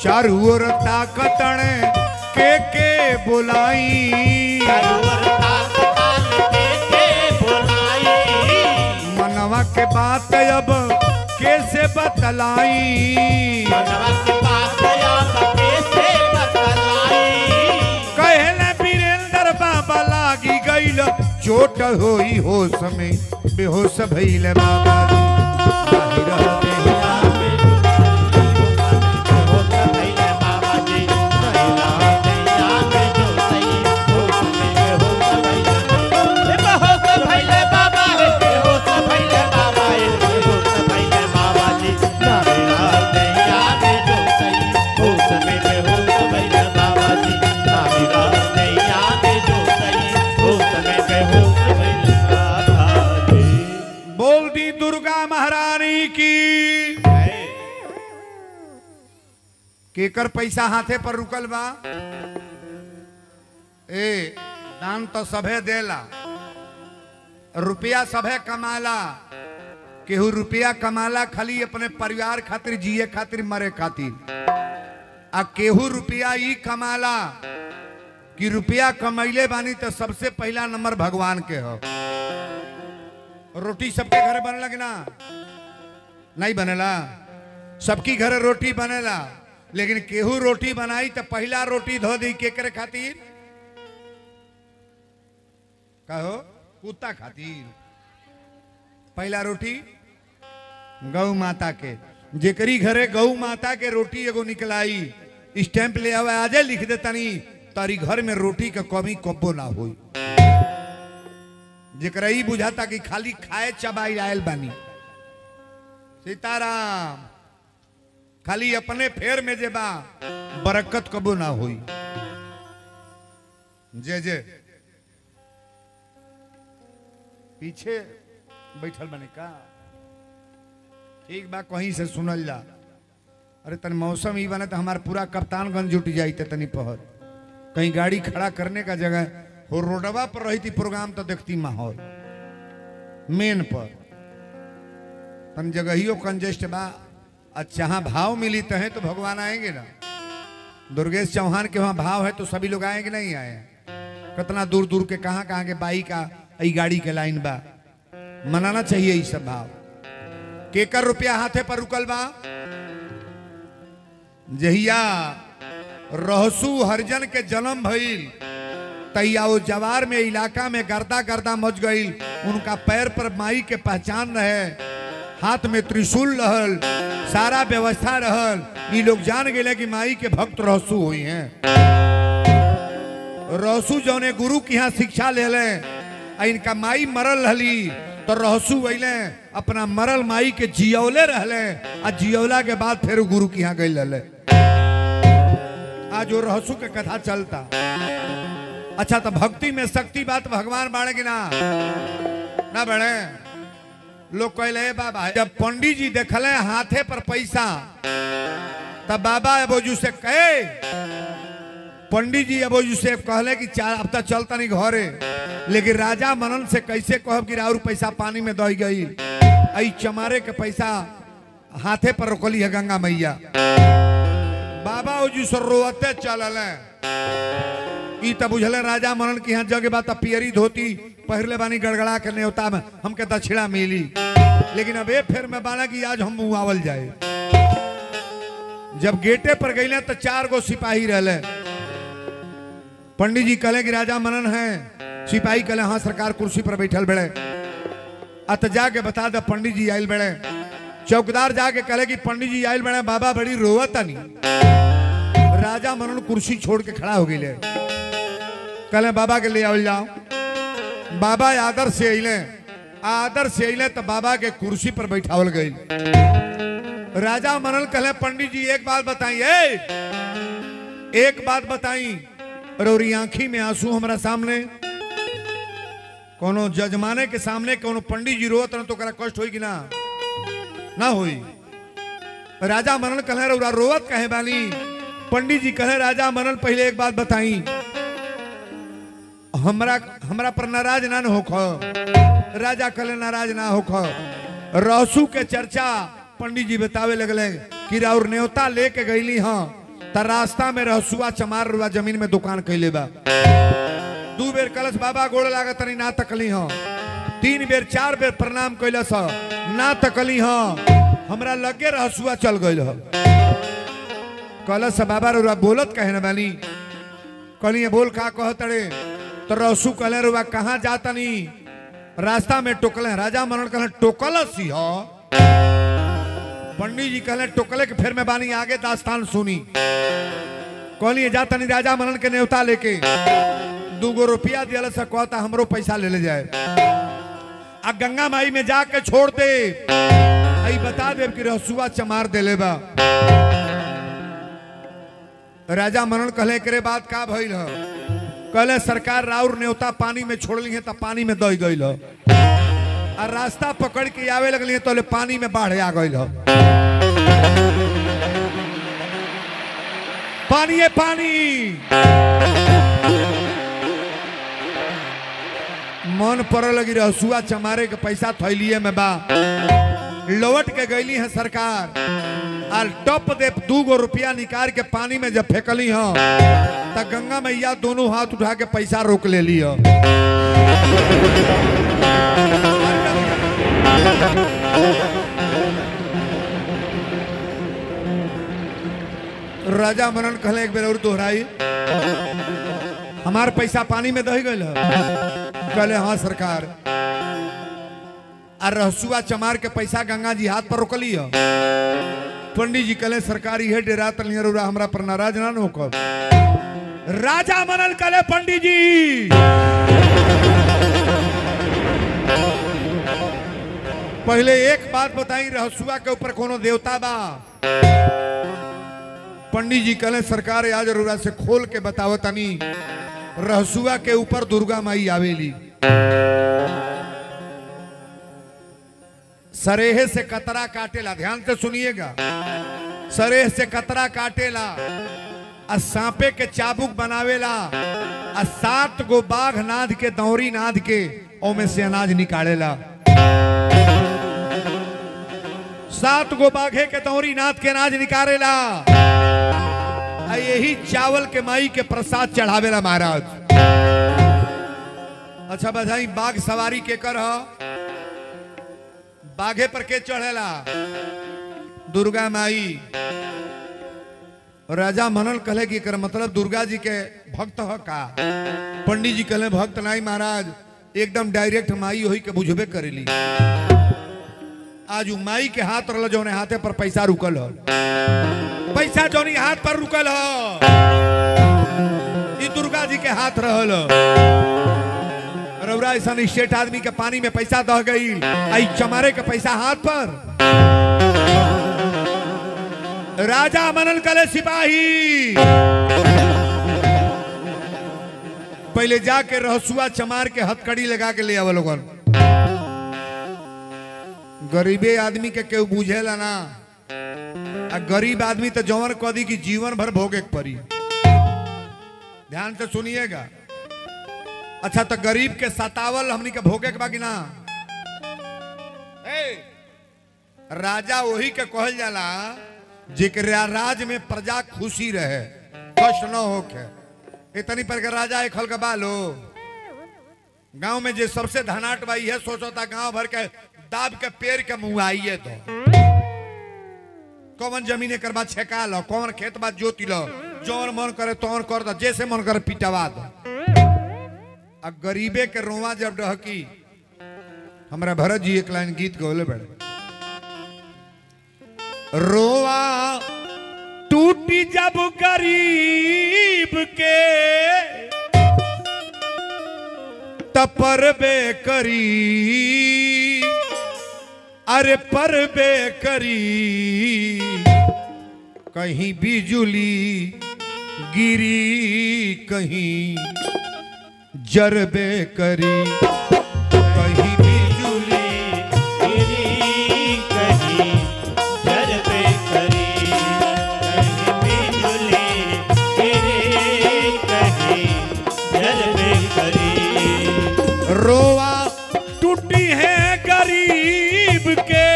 चारू ओर ताकतण के बुलाई मनवा के बात अब कैसे बतलाई कहले वीरेंद्र बाबा लागी गईल चोट होई होश में बेहोश भइले बाबा जी रहते केकर पैसा हाथे पर रुकल बा ए दान तो सभे देला रुपया सभे कमाला केहू रुपया कमाला खाली अपने परिवार खातिर जिए खातिर मरे खातिर आ केहू रुपया ई कमाला कि रुपया कमैले बानी तो सबसे पहला नंबर भगवान के हो रोटी सबके घर बनला कि ना नहीं बनेला सबकी घर रोटी बनेला लेकिन केहू रोटी बनाई तो पहला रोटी धो दी केकरे खातिर कहो कुत्ता खातिर पहला रोटी गौ माता के जेकरी घरे गौ माता के रोटी एगो निकलाई स्टैंप ले आवे आजे लिख दे तनी तारी घर में रोटी का कमी कब्बो ना होई जेकरा ई बुझाता कि खाली खाए चबाई आयल बानी सीताराम खाली अपने फेर में जे बा बरकत कबो ना हुई जे जे पीछे बैठल बने का ठीक बा कहीं से सुनल जा अरे तन मौसम ही बने तो हमारे पूरा कप्तानगंज जुट जाई तनी पहर कहीं गाड़ी खड़ा करने का जगह हो रोडवा पर रही थी प्रोग्राम तो देखती माहौल मेन पर तन जगहियो कंजेस्ट बा अच्छा हाँ भाव मिली तो है तो भगवान आएंगे ना दुर्गेश चौहान के वहां भाव है तो सभी लोग आएंगे नहीं आए कितना दूर दूर के कहाँ के बाइक का ई गाड़ी के लाइन बा मनाना चाहिए ये सब भाव केकर रुपया हाथे पर रुकल बा जहिया रहसू हरिजन के जन्म भइल तैया वो जवार में इलाका में गर्दा गर्दा मच गई उनका पैर पर माई के पहचान रहे हाथ में त्रिशूल रहल सारा व्यवस्था रहल ये लोग जान गए कि माई के भक्त रहसू हुई हैं रहसू जौने गुरु की यहाँ शिक्षा ले ले इनका माई मरल रहली तो रहसू वैले अपना मरल माई के जियौले रहले आ जियौला के बाद फिर गुरु की यहाँ गई रहले आज वो रहसू के कथा चलता अच्छा तो भक्ति में शक्ति बात भगवान बाढ़े कि ना बढ़े लोग कहले बाबा, जब पंडित जी देखले हाथे पर पैसा तब बाबा अबोजू से कहे, पंडित जी अबोजू से कहले कि अब तक चलता नहीं घरे, लेकिन राजा मनन से कैसे कहब कि राउर पैसा पानी में दह गई, आई चमारे के पैसा हाथे पर रोकली है गंगा मैया। बाबा ओजू से रोते चलल तब बुझले राजा मनन की यहाँ जगह बात पियरी धोती पहले बानी गड़गड़ा के न्योता में हमके दक्षिणा मिली, लेकिन अब फिर में बाना कि आज हम मुआवल जाए। जब गेटे पर गईले तो 4 गो सिपाही रहले। पंडित जी कहले कि राजा मनन है, सिपाही कहले हाँ सरकार कुर्सी पर बैठल बड़े। अत जाके बता दे पंडित जी आयल बड़े। चौकीदार जाके कहले कि पंडित जी आयल बड़े, बाबा बड़ी रोवत नहीं। राजा मनन कुर्सी छोड़ के खड़ा हो गए, कहले बाबा के ले आवल जाओ। बाबा आदर से अइले तो बाबा के कुर्सी पर बैठावल गई। राजा मनन कहले पंडित जी एक बात बताई, एक बात बताई, रोरी आंखी में आंसू हमारा सामने, कोनो जजमाने के सामने कोनो पंडित जी रोत तो करा कष्ट होई कि ना होई। राजा मनन कहले रौरा रोवत कहे बानी। पंडित जी कहे राजा मनन पहले एक बात बताई, हमरा पर नाराज ना होखो। राजा कहले नाराज ना होखो। रहसू के चर्चा पंडित जी बतावे लगले कि राउर न्योता लेके गईली हाँ त रास्ता में रहसुआ चमार रुआ जमीन में दुकान कैले बा। 2 बेर कलश बाबा गोड़ लागत नहीं ना तकली हाँ, 3 बेर 4 बेर प्रणाम कैलस ना तकली हाँ, हमरा लगे रहसुआ चल गईल ह। कलश बाबा रुआ बोलत कहे न बानी, कहली बोल का कहतड़े तो रहसू कहले रुआ कहाँ जाता नहीं, रास्ता में टोकले। राजा मनन कहले टोकलस ही हो। पंडित जी कहले टोकले के फिर में बानी आगे दास्तान सुनी। कहलिए जाता नहीं राजा मनन के न्योता लेके 2 गो रुपया दिया से कहता हमरो पैसा ले जाए, आ गंगा माई में जाके छोड़ दे, आई बता दे कि रहसुआ चमार दे ले बा। राजा मनन कहले करे बात का भइल ह? कहले सरकार राउर न्योता पानी में छोड़ली है तो पानी में दह गई ह, और रास्ता पकड़ के आवे लगली तो पानी में बाढ़ आ गई ह। पानी है पानी। मन पर लगी रहसुआ चमारे के पैसा थैलिए में बा, लौट के गईली है सरकार, और टप दे 2 गो रुपया निकाल के पानी में जब फेंकली ह त गंगा मैया दोनों हाथ उठा के पैसा रोक ले ली ह। राजा मनन कहले एक बेर और दोहराई, हमार पैसा पानी में दह गई है? कहले हाँ सरकार। और रहसुआ चमार के पैसा गंगा जी हाथ पर रोकली है। पंडित जी कहले सरकार ये डेरा तलिया हमरा पर नाराज ना होकर। राजा मनन कहले पंडित जी पहले एक बात बताई, रहसुआ के ऊपर कोनो देवता बा? पंडित जी कहले सरकार आज जरूरा से खोल के बतावतनी, रहसुआ के ऊपर दुर्गा माई आवेली। सरेह से कतरा काटेला, ध्यान से सुनिएगा, सरेह से कतरा काटेला, आ सांपे के चाबुक बनावेला, आ 7 गो बाघ नाद के दौरी नाद के ओमे से अनाज निकालेला। 7 गो बाघे के दौरी नाद के अनाज निकालेला, आ यही चावल के माई के प्रसाद चढ़ावेला महाराज। अच्छा बताई बाघ सवारी के कर बाघे पर के चढ़ेला? दुर्गा माई। राजा मनन कहले कि कर मतलब दुर्गा जी के भक्त ह का? पंडित जी कहले भक्त नहीं महाराज, एकदम डायरेक्ट माई होई के बुझबे करेली। आज माई के हाथ रहल जौने हाथे पर पैसा रुकल ह, पैसा जौनी हाथ पर रुकल ह, ये दुर्गा जी के हाथ रहल। रौरा ऐसा स्टेट आदमी के पानी में पैसा दह गई, आई चमारे के पैसा हाथ पर। राजा मनन कले सिपाही पहले जाके रहसुआ चमार के हथकड़ी लगा के ले आवल लोगन। गरीबे आदमी के केहू बुझेला ना। आ गरीब आदमी तो जवन कदी की जीवन भर भोगे के पड़ी। ध्यान से सुनिएगा। अच्छा तो गरीब के सतावल हमनी के भोगे के बाकी ना। राजा वही के कहल जाला जेकरा राज में प्रजा खुशी रहे, कष्ट न होके। इतनी पर के राजा एक हल के बालो गांव में जे सबसे धनाट बा यह सोचता गांव भर के दाब के पेड़ के मुआइए दो। कौन जमीने करबा छेका लो, कौन खेत बा जोती लो, जौन मन करे तौन कर दो, जैसे मन करे पिटवा दो। आ गरीबे के रोवा जब डहकी, हमारा भरत जी एक लाइन गीत गौले बड़े। रोवा टूटी जब गरीब के तपरबे करी, अरे परबे करी। कहीं बिजुली गिरी कहीं जरबे करी, कहीं बिजुली गिरी कहीं जरबे करी, कहीं बिजुली गिरी कहीं जरबे करी। रोवा टूटी है गरीब के,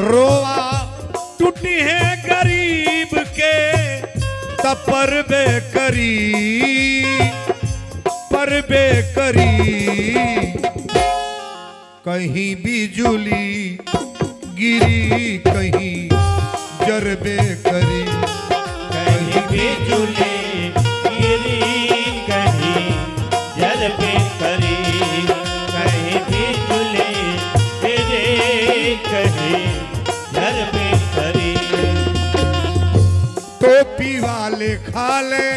रोवा टूटी है गरीब के तपरबे करी, परबे करी। कहीं बिजुली गिरी कहीं जरबे करी, कहीं बिजुली गिरी कहीं जरबे करी, कहीं बिजुली गिरी कहीं जरबे करी। टोपी वाले खाले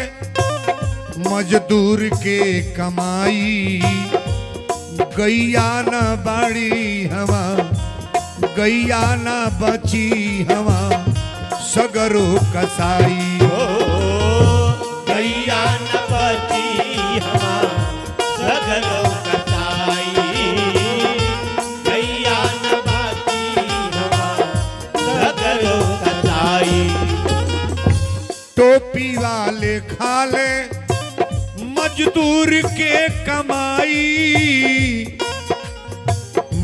मजदूर के कमाई, गैया न बाड़ी हवा, गैया न बची हवा, सगरो कसाई। गैया न बची हवा सगरो कसाई, गैया न बची हवा सगरो कसाई। टोपी वाले खाले मजदूर के कमाई,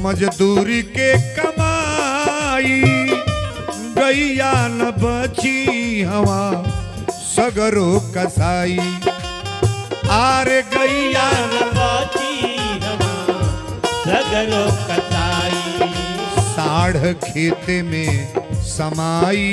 मजदूर के कमाई, गैया न बची हवा सगरो कसाई। आरे गैया न बची हवा सगरो कसाई। साढ़ खेत में समाई,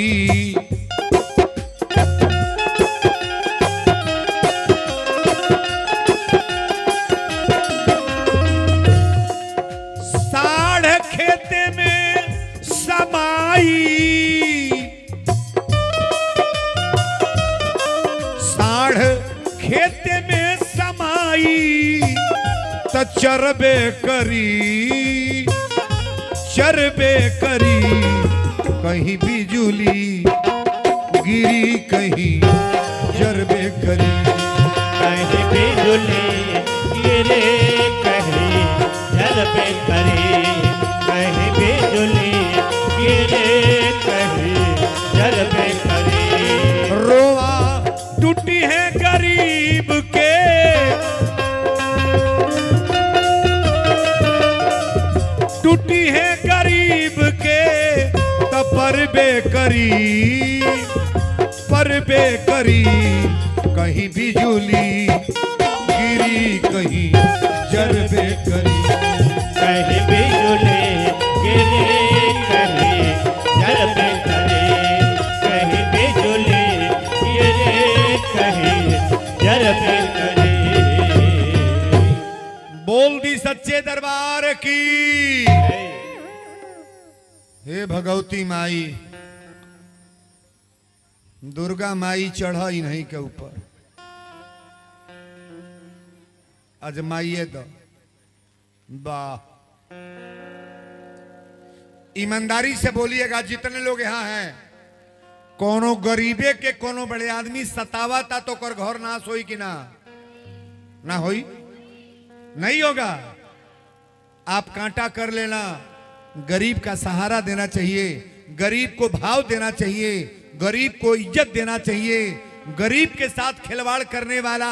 खेते में समाई त चरबे करी, चरबे करी। कहीं बिजुली गिरी कहीं जरबे करी, कहीं बिजुली गिरे कहीं जरबे करी, कहीं बिजुली गिरे कहीं जरबे करी। रोवा टूटी है गरीब के, टूटी है गरीब के तपरबे करी, परबे करी। कहीं बिजुली गिरी कहीं जरबे करी, कहीं बिजुली गिरे कहीं जरबे करी, कहीं बिजुली गिरे कहीं जरबे करी। बोल दी सच्चे दरबार की। हे भगवती माई, दुर्गा माई चढ़ा ही नहीं के ऊपर, अजमाइए दो। वाह, ईमानदारी से बोलिएगा जितने लोग यहाँ हैं, कोनो गरीबे के कोनो बड़े आदमी सतावाता तो कर घर नाश होई कि ना? ना होई? नहीं होगा। आप कांटा कर लेना, गरीब का सहारा देना चाहिए, गरीब को भाव देना चाहिए, गरीब को इज्जत देना चाहिए। गरीब के साथ खिलवाड़ करने वाला,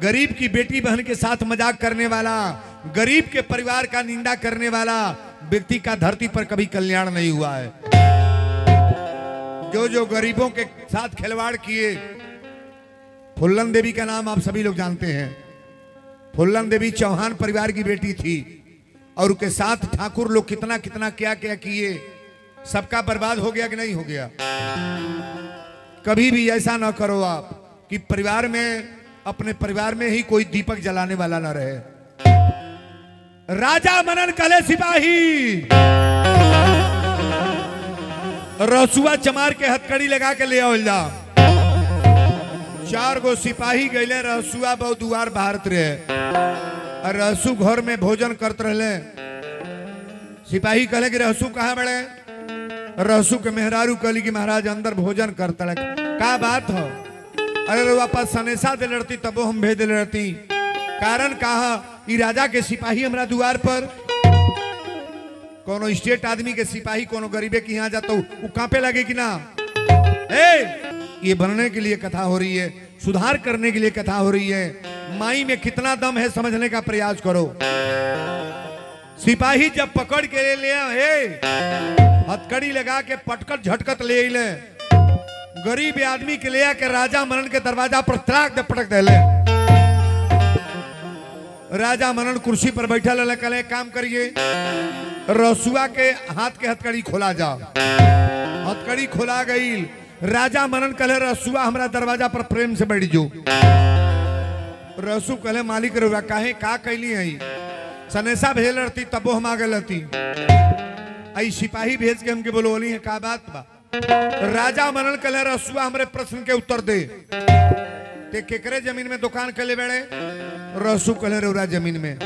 गरीब की बेटी बहन के साथ मजाक करने वाला, गरीब के परिवार का निंदा करने वाला व्यक्ति का धरती पर कभी कल्याण नहीं हुआ है। जो जो गरीबों के साथ खिलवाड़ किए, फुल्लन देवी का नाम आप सभी लोग जानते हैं। फुल्लन देवी चौहान परिवार की बेटी थी और उसके साथ ठाकुर लोग कितना कितना क्या क्या किए, सबका बर्बाद हो गया कि नहीं हो गया। कभी भी ऐसा ना करो आप कि परिवार में, अपने परिवार में ही कोई दीपक जलाने वाला ना रहे। राजा मनन कले सिपाही रसुआ चमार के हथकड़ी लगा के ले आओ जा। 4 गो सिपाही गए रसुआ बहुत दुआर भारत रहे, और रहसू घर में भोजन करते रहे। सिपाही कहले कि रहसू कहाँ बड़े? रहसू के मेहरारू कहली कि महाराज अंदर भोजन करते रहे। का बात हो? अरे वापस सनेसा दे लड़ती तबो हम भेज दे लड़ती। कारण कहा कि राजा के सिपाही हमरा द्वार पर, कोनो स्टेट आदमी के सिपाही कोनो गरीबे के यहाँ जाता वो कांपे लगे कि ना। ये बनने के लिए कथा हो रही है, सुधार करने के लिए कथा हो रही है। माई में कितना दम है समझने का प्रयास करो। सिपाही जब पकड़ के ले हथकड़ी लगा के पटकट झटकट ले ले, गरीब आदमी के ले आके राजा मनन के दरवाजा पर त्राक दे पटक दे ले। राजा मनन कुर्सी पर बैठा ले, कले काम करिए, रसुआ के हाथ के हथकड़ी खोला जाओ। हथकड़ी खोला गई। राजा मनन कले रसुआ हमरा दरवाजा पर प्रेम से बैठ जो। रसू कले मालिक रुआ काहे का कैली है? सनेसा भेज लड़ती तबो हम आगे लती, आई सिपाही भेज के हमके बोलोली है, का बात बा? राजा मनन कले रसुआ हमरे प्रश्न के उत्तर दे। ते केकरे जमीन में दुकान कले बेड़े? रसू कले रुआ जमीन में।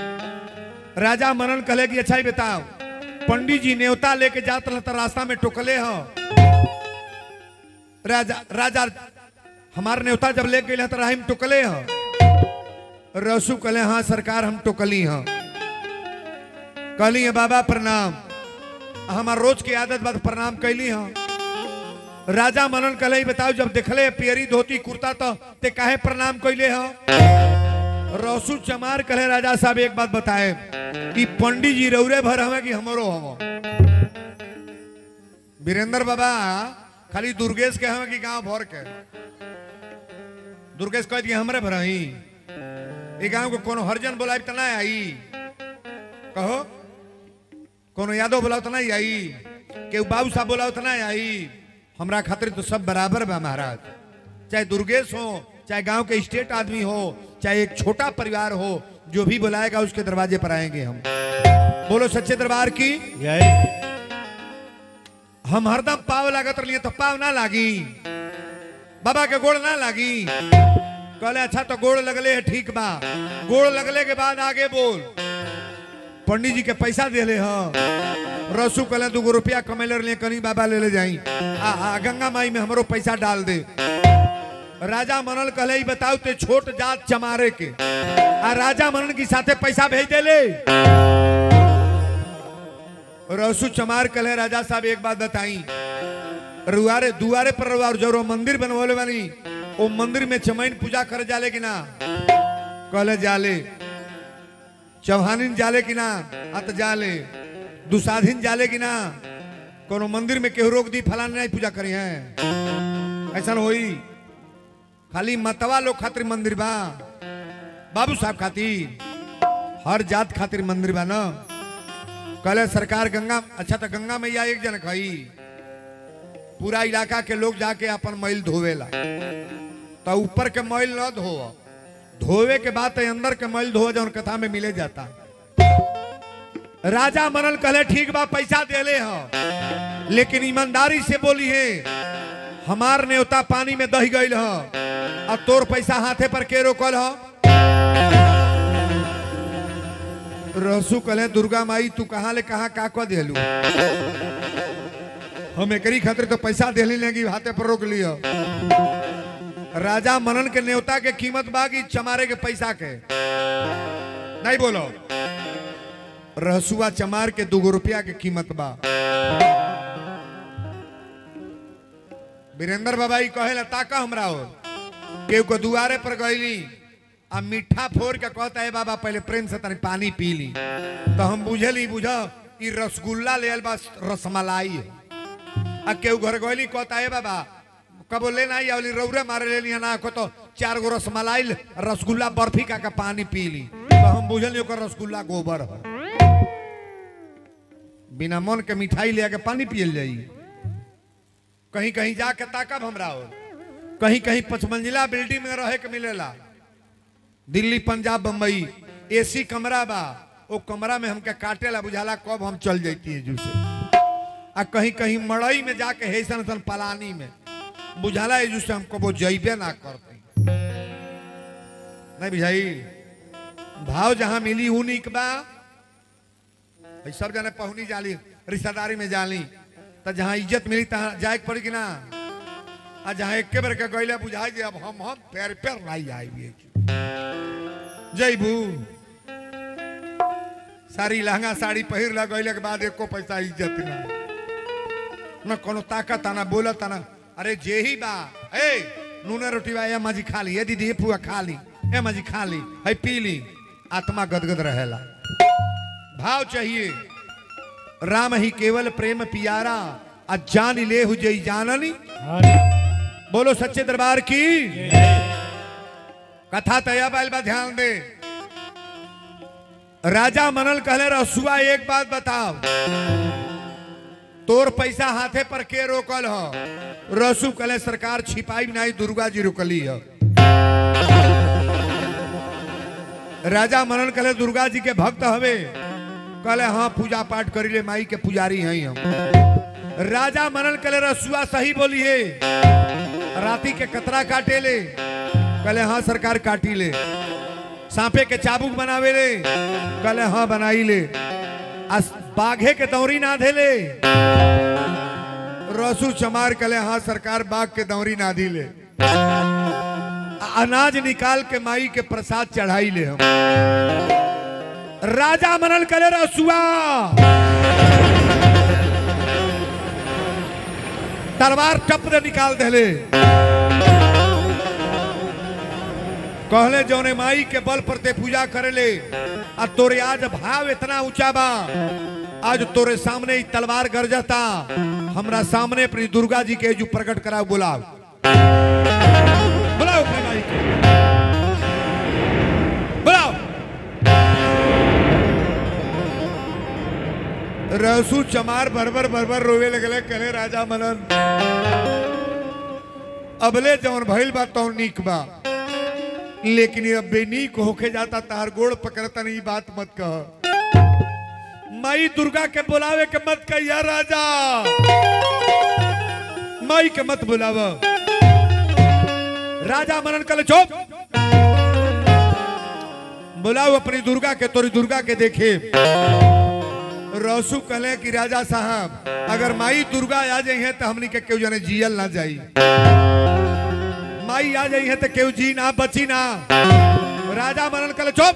राजा मनन कले कि अच्छा ही बताओ, पंडित जी न्योता लेके जात रहता, रास्ता में टोकले हो। राजा हमारे न्योता जब लेके गए तो राही में टोकले हो। रसू कले हाँ सरकार हम टोकली हाँ। कहली है बाबा प्रणाम, हमार रोज की आदत बात प्रणाम कैली हाँ। राजा मनन कले बताओ जब देखले पियरी धोती कुर्ता तो ते काहे प्रणाम कैले हो? रसू चमार कहे राजा साहब एक बात बताए कि पंडित जी रौरे भर हमें कि हमरो हम? वीरेंद्र बाबा खाली दुर्गेश के हमें कि गांव भर के? दुर्गेश कह दिया हमरे भरही, ये गांव को कोनो हरजन बोला तो ना आई, कहो कोनो यादव बोला तो नहीं आई, के बाबू साहब बोला तो नहीं आई। हमरा खातिर तो सब बराबर बा महाराज, चाहे दुर्गेश हो, चाहे गांव के स्टेट आदमी हो, चाहे एक छोटा परिवार हो, जो भी बुलाएगा उसके दरवाजे पर आएंगे हम। बोलो सच्चे दरबार की जय। हम हरदम पाव लागत रही तो पाव ना लागी, बाबा के गोड़ ना लागी। कहले अच्छा तो गोड़ लगले है, ठीक बा। गोड़ लगले के बाद आगे बोल। पंडित जी के पैसा दे ले हाँ। रसू कहले 2 रुपया कमेले रही, कहीं बाबा ले ले जाई, गंगा माई में हमरो पैसा डाल दे। राजा मनन कहले बताओ ते छोट जात चमारे के आ राजा मनन की साथे पैसा भेज दे ले। रसू चमार कहले राजा साहब एक बात बताई, रुआरे दुआरे पर रुआर जो मंदिर बनवले वाली वो मंदिर में चमैन पूजा कर जाले कि ना? कहले जाले। चौहानिन जाले कि ना? अत जाले। दुसाधिन जाले कि ना? कोनो मंदिर में केहू रोक दी फलान नहीं पूजा करी है, ऐसा होई? खाली मतवा लोग खातिर मंदिर बा, बाबू साहब खातिर, हर जात खातिर मंदिर बा ना। कहले सरकार गंगा, अच्छा तो गंगा मैया एक जन खाई, पूरा इलाका के लोग जाके अपन मैल धोवेला, तो ऊपर के मैल न धो, धोवे के बाद अंदर के मैल धो जो कथा में मिले जाता। राजा मनन कहले ठीक बा पैसा दे ले हो, लेकिन ईमानदारी से बोली है हमार न्योता पानी में दही गई हो, और तोर पैसा हाथे पर के रोकल हो? रसू कहले दुर्गा माई तू कहाँ ले कहाँ का देलू? हम एकरी खातिर तो पैसा देली लेगी, हाथे पर रोक लियो। राजा मनन के न्योता के कीमत बागी चमारे के पैसा के नहीं बोलो। रहसुआ चमार के 2 रुपया के कीमत बा। वीरेंद्र बाबा ही कहे ताका हमरा हो केहू को दुआरे पर गईली आ मीठा फोड़ के कहता है बाबा पहले प्रेम से तनी पानी पी ली, तो हम बुझली बुझ ई रसगुल्ला ले बस रसमलाई है। आ केहू घर गईली कहता है बाबा कबो ले ना आवली रौरे मारे ले लिया ना को तो 4 गो रसमलाई रसगुल्ला बर्फी का पानी पी ली, तो हम बुझली ओकर रसगुल्ला गोबर है। बिना मन के मिठाई ले के पानी पियल जाई। कहीं कहीं जाके ताकब हमरा हो, कहीं कहीं 5 मंजिला बिल्डिंग में रहे के मिलेला। दिल्ली पंजाब बम्बई एसी कमरा बा, वो कमरा में हमके काटेला बुझाला कब हम चल जाती है जू से। आ कहीं कहीं मड़ई में जाके हैसन सन पलानी में बुझाला है जू से हमको वो जइबे ना करती। नहीं बुझाई भाव जहां मिली ऊ निक बा। सब जने पहुनी जाली रिश्तेदारी में जाली तो जहां इज्जत मिली तहां जाए पड़ी कि ना। आ जहां एक बार के गईले बुझाई जे अब हम पैर पैर नहीं आई जईबू सारी लहंगा साड़ी पहिर ला गईले के बाद एको पैसा इज्जत ना न कोनो ताकत आना बोलत आना। अरे जे ही बा ए नूने रोटी बा ए माजी खा ली, ए दीदी फुआ खा ली, ए माजी खा ली, है पी ली, आत्मा गदगद रहेला। भाव चाहिए राम ही केवल प्रेम पियारा अजान ले हु जई जाननी। बोलो सच्चे दरबार की कथा तया बाल बा ध्यान दे। राजा मनल कहले रसुआ एक बात बताओ तोर पैसा हाथे पर के रोकल हो? रसू कहले सरकार छिपाई नहीं दुर्गा जी रुकली है। राजा मनन कहले दुर्गा जी के भक्त हवे? कहले हाँ पूजा पाठ करिले माई के पुजारी हैं हम। राजा मनन कहले रसुआ सही बोली है राती के कतरा काटे ले? कहले हाँ सरकार काटी ले। सांपे के चाबुक बनावे ले? कहले हाँ बनाई ले। बाघे के दौरी ना धे ले? रसू चमार कहले हाँ सरकार बाघ के दौरी ना दी ले। अनाज निकाल के माई के प्रसाद चढ़ाई ले हम। राजा मनल कहले रसुआ तलवार टप दे निकाल दे ले। कहले जौने माई के बल पर ते पूजा करे ले आ तोरे आज भाव इतना ऊंचा बा आज तोरे सामने तलवार गरजता। हमरा सामने अपनी दुर्गा जी के जो प्रकट कराओ बुलाओ बुलाओ अपनी माई के बुलाओ। रसू चमार भरभर भरभर रोवे लगले। कहले राजा मनन अबले जौन भइल बा तौन नीक बा लेकिन अब बेनीक होके जाता तार गोड़ पकड़ता नहीं बात मत कह। माई दुर्गा के बुलावे के मत कह यार राजा माई के मत बुलाव। राजा मनन कल चुप बुलाओ अपनी दुर्गा के तोरी दुर्गा के देखे। रसू कहले कि राजा साहब अगर माई दुर्गा आ जाई है तो हमनी के केहू जाने जियल ना जाई। माई आ जाई है तो केहू जी ना बची ना। राजा मनन कहले चुप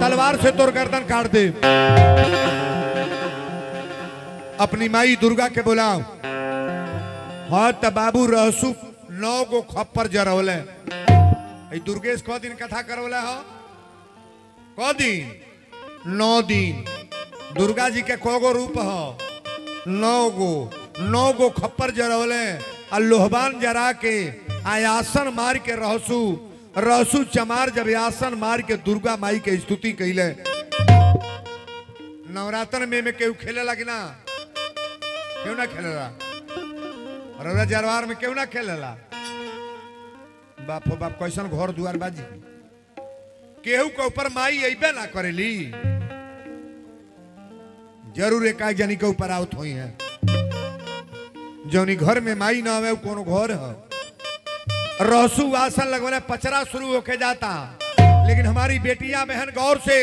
तलवार से तोर गर्दन काट दे। अपनी माई दुर्गा के बुलाओ। हाँ तो बाबू रहसू 9 गो खप्पर जरौले। दुर्गेश क दिन कथा करौले हो? क दिन? 9 दिन। दुर्गा जी के कोगो रूप हो? 9 गो खप्पर जरौले आ लोहबान जरा के आयासन मार के रहसू चमार जब आसन मार के दुर्गा माई के स्तुति कैले। नवरात्र में केहू खेले लगी ना? क्यों ना खेलेला? रौरा जरवार में क्यों ना खेलेला? बाप हो बाप कैसन घर दुआर बाजी केहू के ऊपर माई अबे ना करेली। जरूर एक जनी के ऊपर आवत हुई है। जौनी घर में माई ना आवे कोनो घर है। रहसू आसन लगवाने पचरा शुरू होके जाता लेकिन हमारी बेटियां बहन गौर से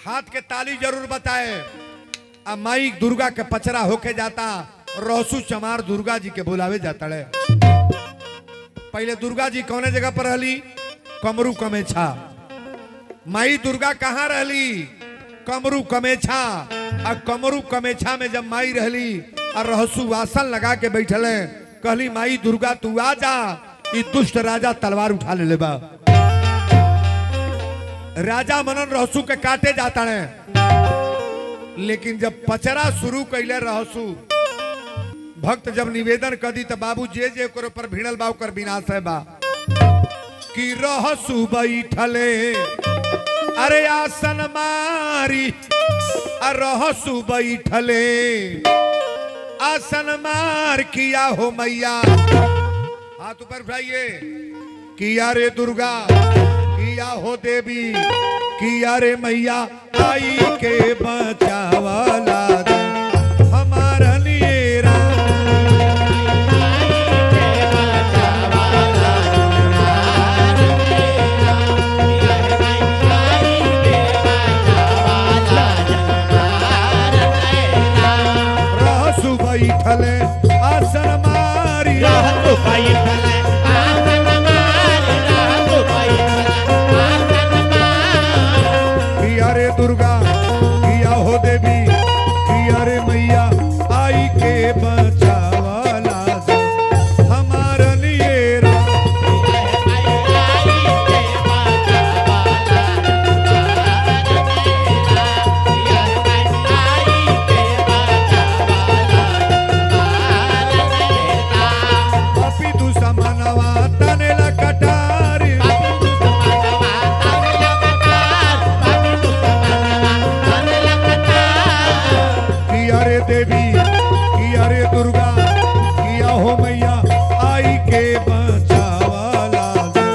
हाथ के ताली जरूर बताए। अब माई दुर्गा के पचरा होके जाता। रहसू चमार दुर्गा जी के बुलावे जाता है। पहले दुर्गा जी कौने जगह पर रहली? कमरू कमेछा। माई दुर्गा कहाँ रहली? कमरू कमेछा। आ कमरू कमेछा में जब माई रहली और रहसु आसन लगा के बैठले, कहली माई दुर्गा तू आ जा, ई दुष्ट राजा तलवार उठा ले बा। राजा मनन रहसु के काटे जाता है, लेकिन जब पचरा शुरू कैले रहसु, भक्त जब निवेदन कर दी तो बाबू जे जे ओकर ऊपर भिड़ल बा ओकर विनाश है बा। कि रहसु बैठले अरे आसन मारी, रहसु बैठले आसन मार, किया हो मैया हाथ ऊपर उठाइए, किया रे दुर्गा, किया हो देवी, किया रे मैया, आई के बचावाला दे हमारा नियरा। रहसु बैठले आसन मारी, रहसु बैठले आसन मारी, रहसु बैठले आसन मारी। किया रे दुर्गा, किया हो देवी, किया रे मैया, आई के बचावाला दे हमारा नियरा। पापी दुश्मनवा तनेला कटारी, किया रे देवी, किया रे दुर्गा, किया हो मैया, आई के बचावाला दे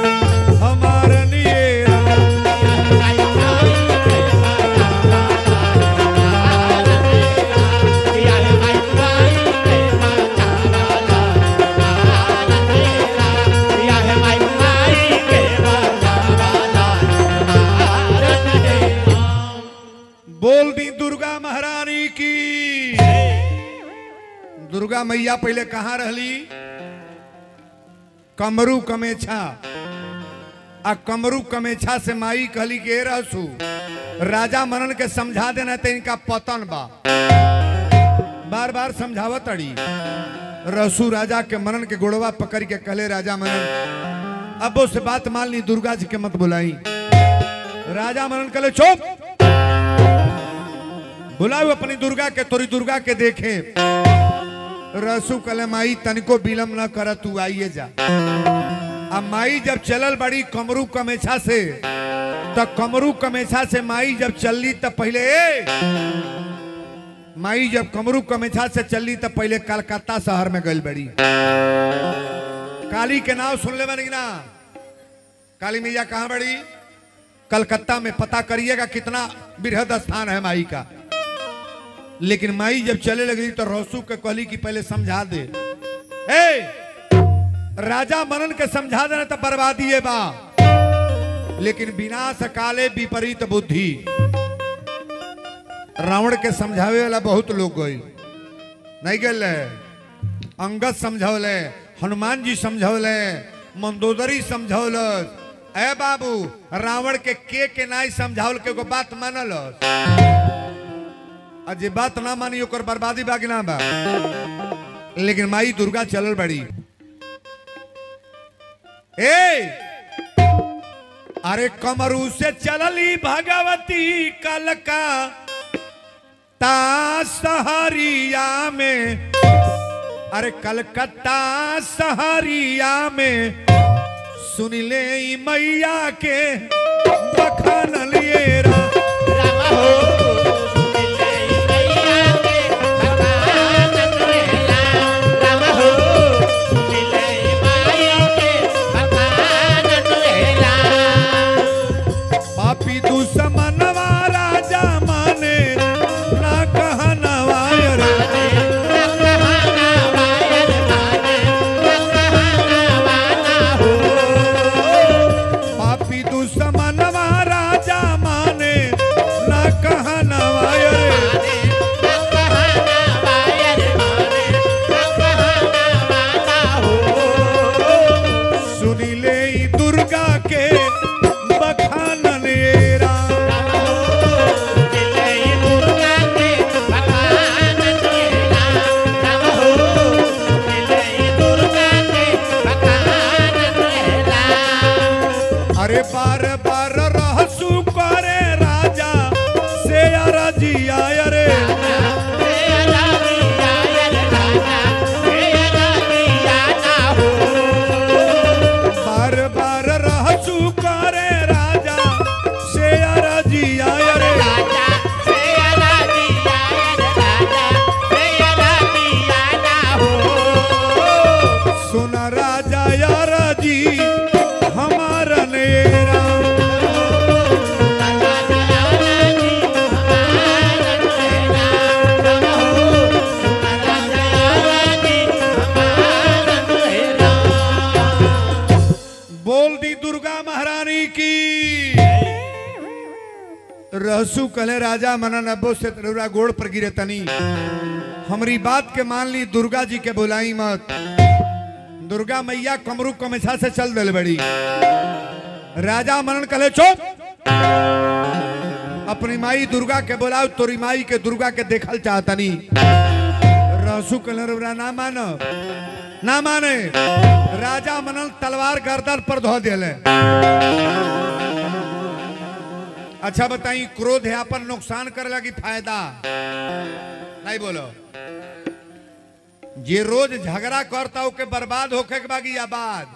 हमारा नियरा। बोल दी दुर्गा महारानी की। दुर्गा मैया पहले कहाँ रहली? कमरू कमेछा। आ कमरू कमेछा से माई कहली के रहसु राजा मनन के समझा देना तो इनका पतन बा। बार बार समझावत अड़ी। रहसु राजा के मनन के गोड़वा पकड़ के कहले राजा मनन अब उससे बात मान ली, दुर्गा जी के मत बुलाई। राजा मनन कहले चुप, बुलाओ अपनी दुर्गा के, तोरी दुर्गा के देखे। रसू कले माई तनिको विलम्ब न कर, तू आइए जा। अब माई जब चलल बड़ी कमरू कमेछा से, तो कमरू कमेछा से माई जब चलली तो पहले माई जब कमरू कमेछा से चलली तो पहले कलकत्ता शहर में गई बड़ी। काली के नाम सुन ले बनी ना? काली मैया कहाँ बड़ी? कलकत्ता में। पता करिएगा कितना बृहद स्थान है माई का। लेकिन माई जब चले लगी तो रहसु के कहली कि पहले समझा दे। राजा मनन के समझा देना तो बर्बादी है बा, लेकिन विनाश काले विपरीत बुद्धि। रावण के समझावे वाला बहुत लोग गए, नहीं गए। अंगद समझौले, हनुमान जी समझौले, मंदोदरी समझौल। ए बाबू, रावण के नाई समझावल के को बात मानल, अजे बात ना मानी ओकर बर्बादी बाकी ना बा। लेकिन माई दुर्गा चलल बड़ी। अरे कमरू से चलली भगवती कलका ता सहरिया में, अरे कलकत्ता सहरिया में सुन ले मैया के बखान लिए रा। पापी दुश्मनवा राजा माने ना कहनवा रे, पापी दुश्मनवा राजा माने ना कहनवा रे। सुनी ले दुर्गा के बखान लेरा। बार रहसु करे राजा से रजिया रे बार बार रहसु करे राजा से रजिया रे सुन राजा यार जी हमारा नेरा बोल दी दुर्गा महारानी की। रहसु कले राजा मना नब्बो से तरुरा गोड़ पर गिरे तनी हमारी बात के मान ली दुर्गा जी के बुलाई मत। दुर्गा मैया कमरू कमेसा से चल दिल बड़ी राजा मनन कले चुप अपनी माई दुर्गा के बुलाओ तोरी माई के दुर्गा के देखल चाहता नहीं। रहसु कले ना मानो ना माने राजा मनन तलवार गर्दन पर धो दिले। अच्छा बताई क्रोध है अपन नुकसान करे लगी फायदा नहीं बोलो जे रोज झगड़ा करता हो के बर्बाद होके के बागी आबाद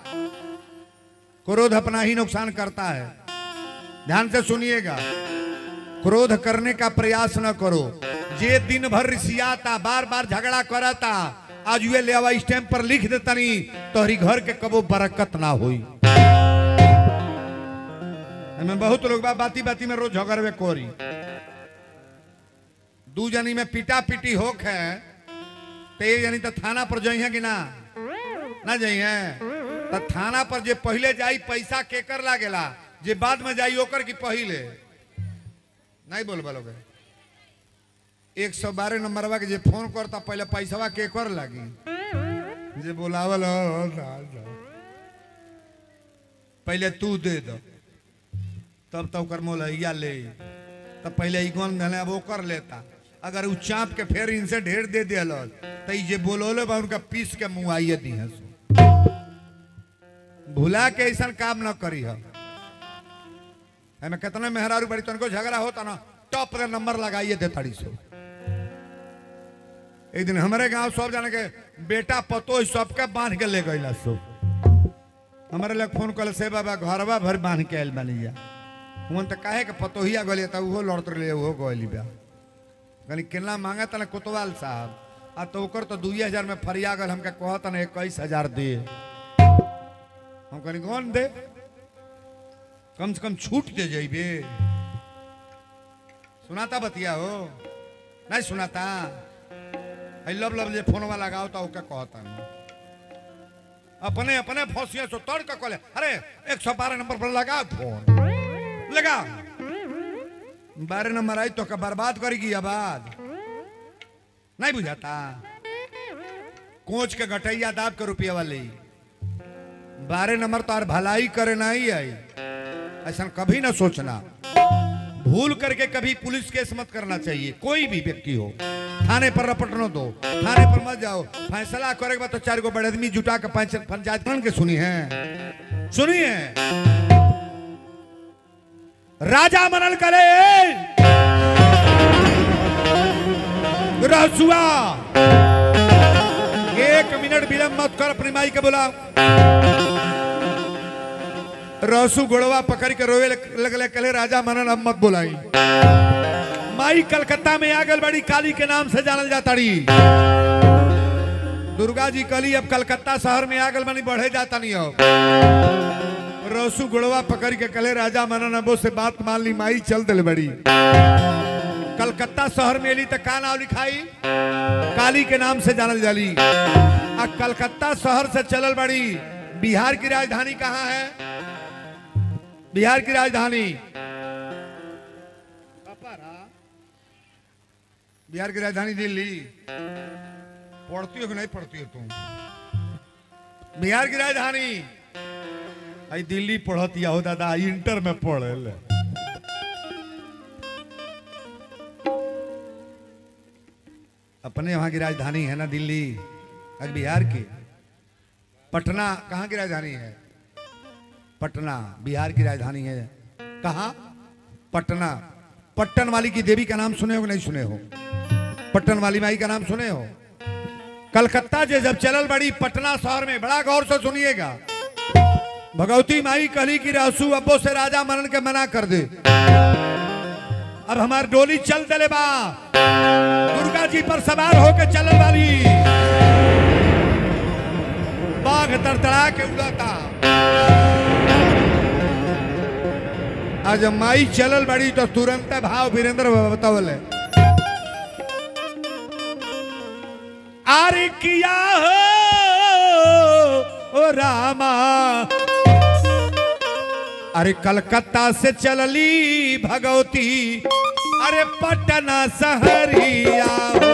क्रोध अपना ही नुकसान करता है। ध्यान से सुनिएगा क्रोध करने का प्रयास न करो। जे दिन भर रिसियाता बार बार झगड़ा करता आज ये ले आवा स्टैम्प पर लिख देता नहीं तो हरी घर के कबो बरकत ना हुई। हमें बहुत लोग बाती बाती में रोज झगड़वे कोरी दू जनी में पीटा पीटी होक है ते यानी तो थाना पर जाइए कि ना ना जाइए तो थाना पर जे पहले जाई पैसा केकर लागेला जे बाद में जाई ओकर की पहले नहीं बोल बोलोगे 112 नंबरवा के जे फोन करता पहले पैसावा केकर लागी जे बोलावल पहले तू दे दो तब तो ओकर मोलैया ले तब पहले इगन धले अब ओकर लेता अगर उ चाप के फिर इनसे ढेर दे दिया तो जे बोलोले बा उनका पीस के मुआइए दी है भुला के ऐसा काम न करी है। हमें कितने मेहरारू बड़ी तुमको झगड़ा होता ना टॉप का नंबर लगाइए दे 300। एक दिन हमारे गांव सब जाने के बेटा पतो सबके बांध के ले गई सो हमारे लग फोन कर से बाबा घरवा भर बांध के आयल बनिया हुन तो काहे के पतो ही गलिए तो वो लड़त रहे वो गली बा कहली कितना मांगा तना कोतवाल साहब आ तो ओकर तो 2000 में फरिया गल हमके कहता ना 21000 दे हम कहनी कौन दे कम से कम छूट दे जाइबे सुनाता बतिया हो नहीं सुनाता लब लब जे फोनवा लगाओ तो ओके कहता ना अपने अपने फौसिया सो तोड़ के कहले अरे 112 नंबर पर लगा फोन लगा 12 नंबर आई तो का बर्बाद करेगी आबाद नहीं बुझाता कोच के गटैया दाब के रुपया वाली 12 नंबर तो और भलाई करे नहीं आई ऐसा कभी ना सोचना भूल करके कभी पुलिस केस मत करना चाहिए कोई भी व्यक्ति हो थाने पर रपट न दो थाने पर मत जाओ फैसला करेगा बाद तो 4 गो बड़े आदमी जुटा के पंचायत के सुनिए राजा मनन करे रसुआ 1 मिनट विलंब मत कर अपनी माई के बुला रसू गोड़वा पकड़ के रोवे लगले कले राजा मनन अब मत बुलाई माई कलकत्ता में आगल बड़ी काली के नाम से जानल जाता दुर्गा जी कली अब कलकत्ता शहर में आगल बनी बढ़े जाता नहीं अब रसू गोड़वा पकड़ के कले राजा मनन अबो से बात मान ली माई चल दिल बड़ी कलकत्ता शहर में ली तो का नाम लिखाई काली के नाम से जानल जाली आ कलकत्ता शहर से चलल बड़ी बिहार की राजधानी कहाँ है बिहार की राजधानी बिहार की राजधानी दिल्ली पढ़ती हो कि नहीं पढ़ती हो तुम बिहार की राजधानी आई दिल्ली पढ़ती हो दादा इंटर में पढ़े ले अपने वहां की राजधानी है ना दिल्ली आज बिहार की पटना कहाँ की राजधानी है पटना बिहार की राजधानी है कहा? पटना। पट्टन वाली की देवी का नाम सुने हो कि नहीं सुने हो? पट्टन वाली माई का नाम सुने हो? कलकत्ता जे जब चलल बड़ी पटना शहर में, बड़ा गौर से सुनिएगा, भगवती माई कहली कि रासू अब्बो से राजा मनन के मना कर दे, अब हमार डोली चल दले बा, दुर्गा जी पर सवार होके चलल वाली, बाघ तड़तड़ा के उड़ाता। आज माई चलल बड़ी तो तुरंत भाव वीरेंद्र बतावल है, आरे किया हो ओ रामा, अरे कलकत्ता से चलली भगवती, अरे पटना सहरिया हो,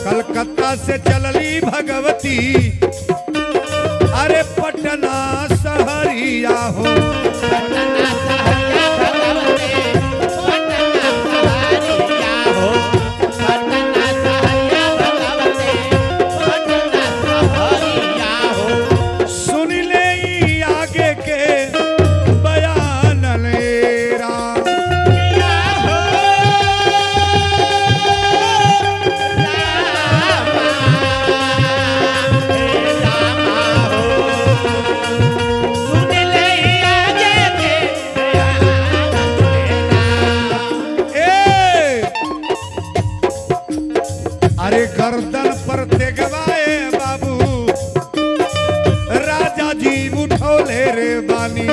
कलकत्ता से चलली भगवती, अरे पटना सहरिया हो, सुन ले आगे के बयान लेरा, अरे गर्दन पर तेगवाए बाबू, राजा जी उठौले रे बानी,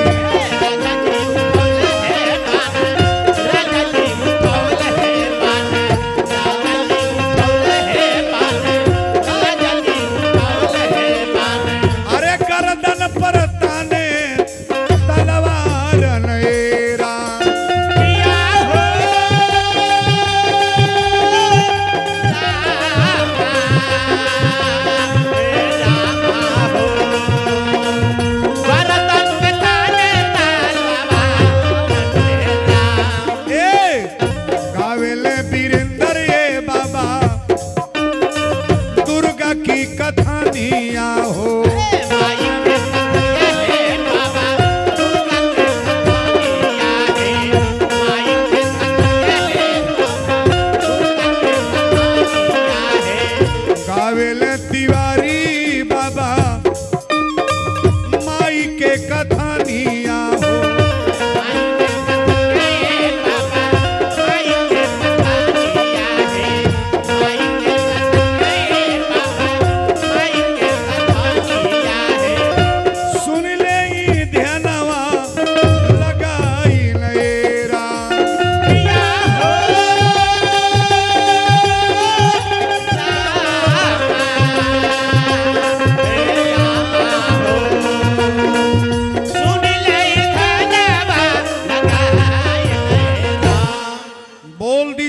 अरे गर्दन पर ताने तलवार नैरा, कथानिया हो, गावेले तिवारी बाबा माई के कथानिया हो,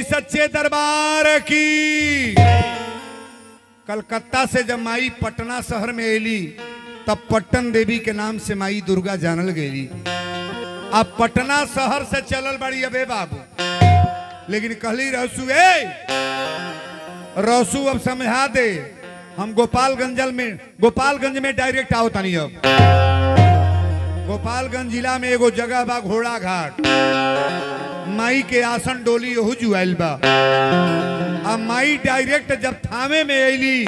सच्चे दरबार की। कलकत्ता से जब माई पटना शहर में एली तब पट्टन देवी के नाम से माई दुर्गा जानल गई। अब पटना शहर से चलल बड़ी अबे बाबू, लेकिन कहली रसू रसू अब समझा दे, हम गोपालगंज में डायरेक्ट आओ तनी। अब गोपालगंज जिला में एगो जगह बा घोड़ा घाट, माई के आसन डोली ओहु जुआल बा। अब माई डायरेक्ट जब थामे में अली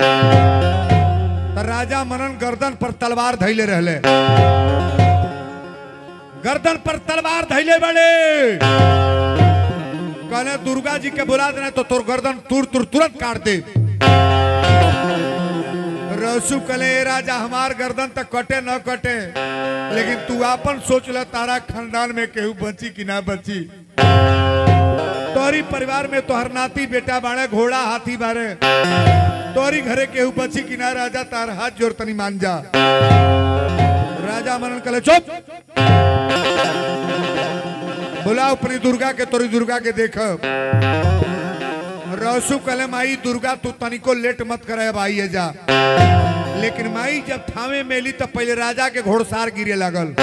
तो राजा मनन गर्दन पर तलवार धैले रहले, गर्दन पर तलवार धैले बड़े, कहले दुर्गा जी के बुला देना तो तोर गर्दन तुरंत काट दे। रसू कले राजा हमार गर्दन तक कटे न कटे, लेकिन तू अपन सोच ल तारा खानदान में केहू बची कि ना बची। तोरी परिवार में तोहर नाती बेटा बाड़े, घोड़ा हाथी बारे, तोरी घरे केहू बची कि ना राजा, तार हाथ जोड़ तनी मान जा। राजा मनन कले चुप, बुलाओ अपनी दुर्गा के, तोरी दुर्गा के देख। रसू कले माई दुर्गा तू तनिको लेट मत करे, अब आइए जा। लेकिन माई जब थामे मेली तो पहले राजा के घोड़सार गिरे लगल,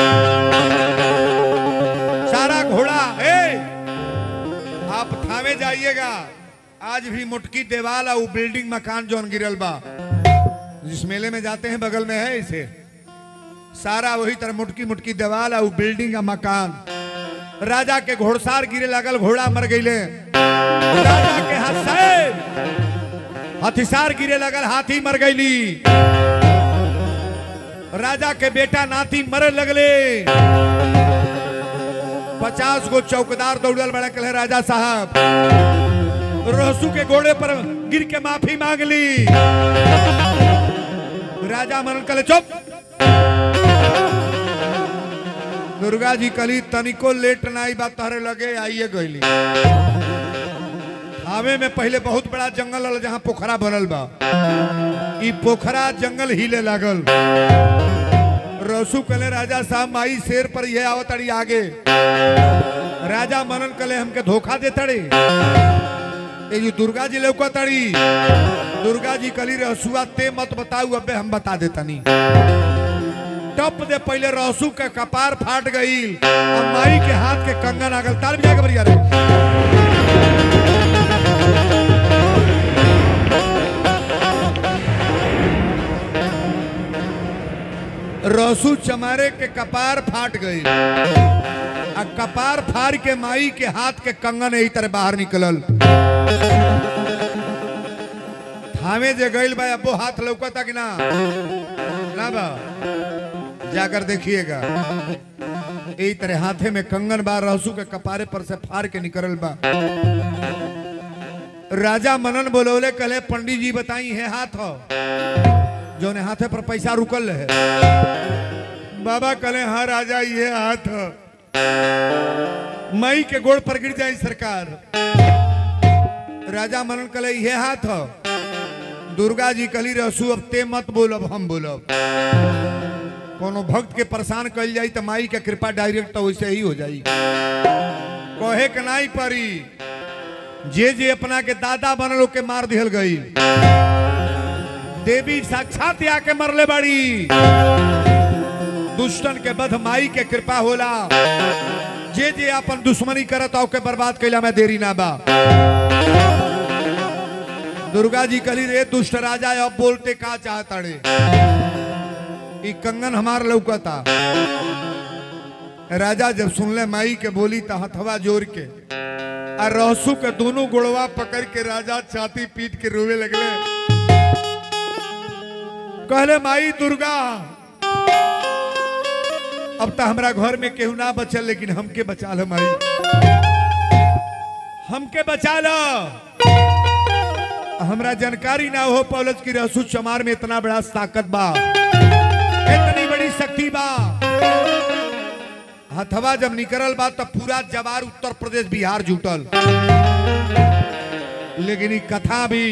सारा घोड़ा आप थावे जाइएगा, आज भी मुटकी देवाल और बिल्डिंग मकान जोन गिरल बा, जिस मेले में जाते हैं बगल में है इसे, सारा वही तरह मुटकी मुटकी देवाल और बिल्डिंग का मकान। राजा के घोड़सार गिरे लगल, घोड़ा मर गईले। राजा के हाथ से हथिसार गिरे लगल, हाथी मर गईली। राजा के बेटा नाती मरे लगले। 50 गो चौकीदार दौड़ल बड़ा, कहे राजा साहब रहसू के घोड़े पर गिर के माफी मांग ली। राजा मनन कले चुप। दुर्गा जी कली तनिको लेट नाई बात तहरे लगे आइए गईली। थावे में पहले बहुत बड़ा जंगल हल जहां पोखरा बनल बा, ई पोखरा जंगल हिले लागल। रसू कले राजा साहब माई शेर पर यह आवतड़ी आगे। राजा मनन कले हमके धोखा दे तड़ी, ये दुर्गा जी लौकतड़ी। दुर्गा जी कली रसुआ ते मत बताऊ, अबे हम बता देतनी। टप दे पहले रहसू के कपार फाट गई और माई के हाथ के कंगन आगल। ताल बजा के बढ़िया रे। रहसू चमारे के कपार फाट गई और कपार फाड़ के माई के हाथ के कंगन यही तरह बाहर निकलल। थामे जे गईल बा, अबो हाथ लौकता कि ना बा, जाकर देखिएगा। एक तरह हाथे में कंगन बा, रहसू के कपारे पर से फाड़ के निकलल बा। राजा मनन बोलोले, कले पंडित जी बताई है हाथ हो जो ने हाथे पर पैसा रुकल है। बाबा कले हाँ राजा ये हाथ हो, मई के गोड़ पर गिर जाए सरकार। राजा मनन कले ये हाथ हो। दुर्गा जी कली रहसू अब ते मत बोलब, हम बोलब। कोनो भक्त के परेशान कल जाई तो माई के कृपा डायरेक्ट तो वैसे ही हो जाई। कहे के नाई परी, जे जे अपना के दादा बनल के मार दिहल गई। देवी साक्षात आके मरले बड़ी। दुष्टन के बध माई के कृपा होला। जे जे अपन दुश्मनी करत के बर्बाद कैला में देरी ना बा। दुर्गा जी कली रे दुष्ट राजा अब बोलते का चाहता रे। ई कंगन हमार लौकता। राजा जब सुनले माई के बोली तो हथवा जोड़ के और रहसू के दोनों गोड़वा पकड़ के राजा छाती पीट के रोवे लगले। कहले माई दुर्गा, अब तो हमरा घर में केहू ना बचल, लेकिन हमके बचा लो माई, हमके बचा लो। हमरा जानकारी ना हो पौलज की रहसू चमार में इतना बड़ा ताकत बा, इतनी बड़ी शक्ति बा। हथवा जब निकलल बा तब पूरा जवार उत्तर प्रदेश बिहार जुटल। लेकिन कथा भी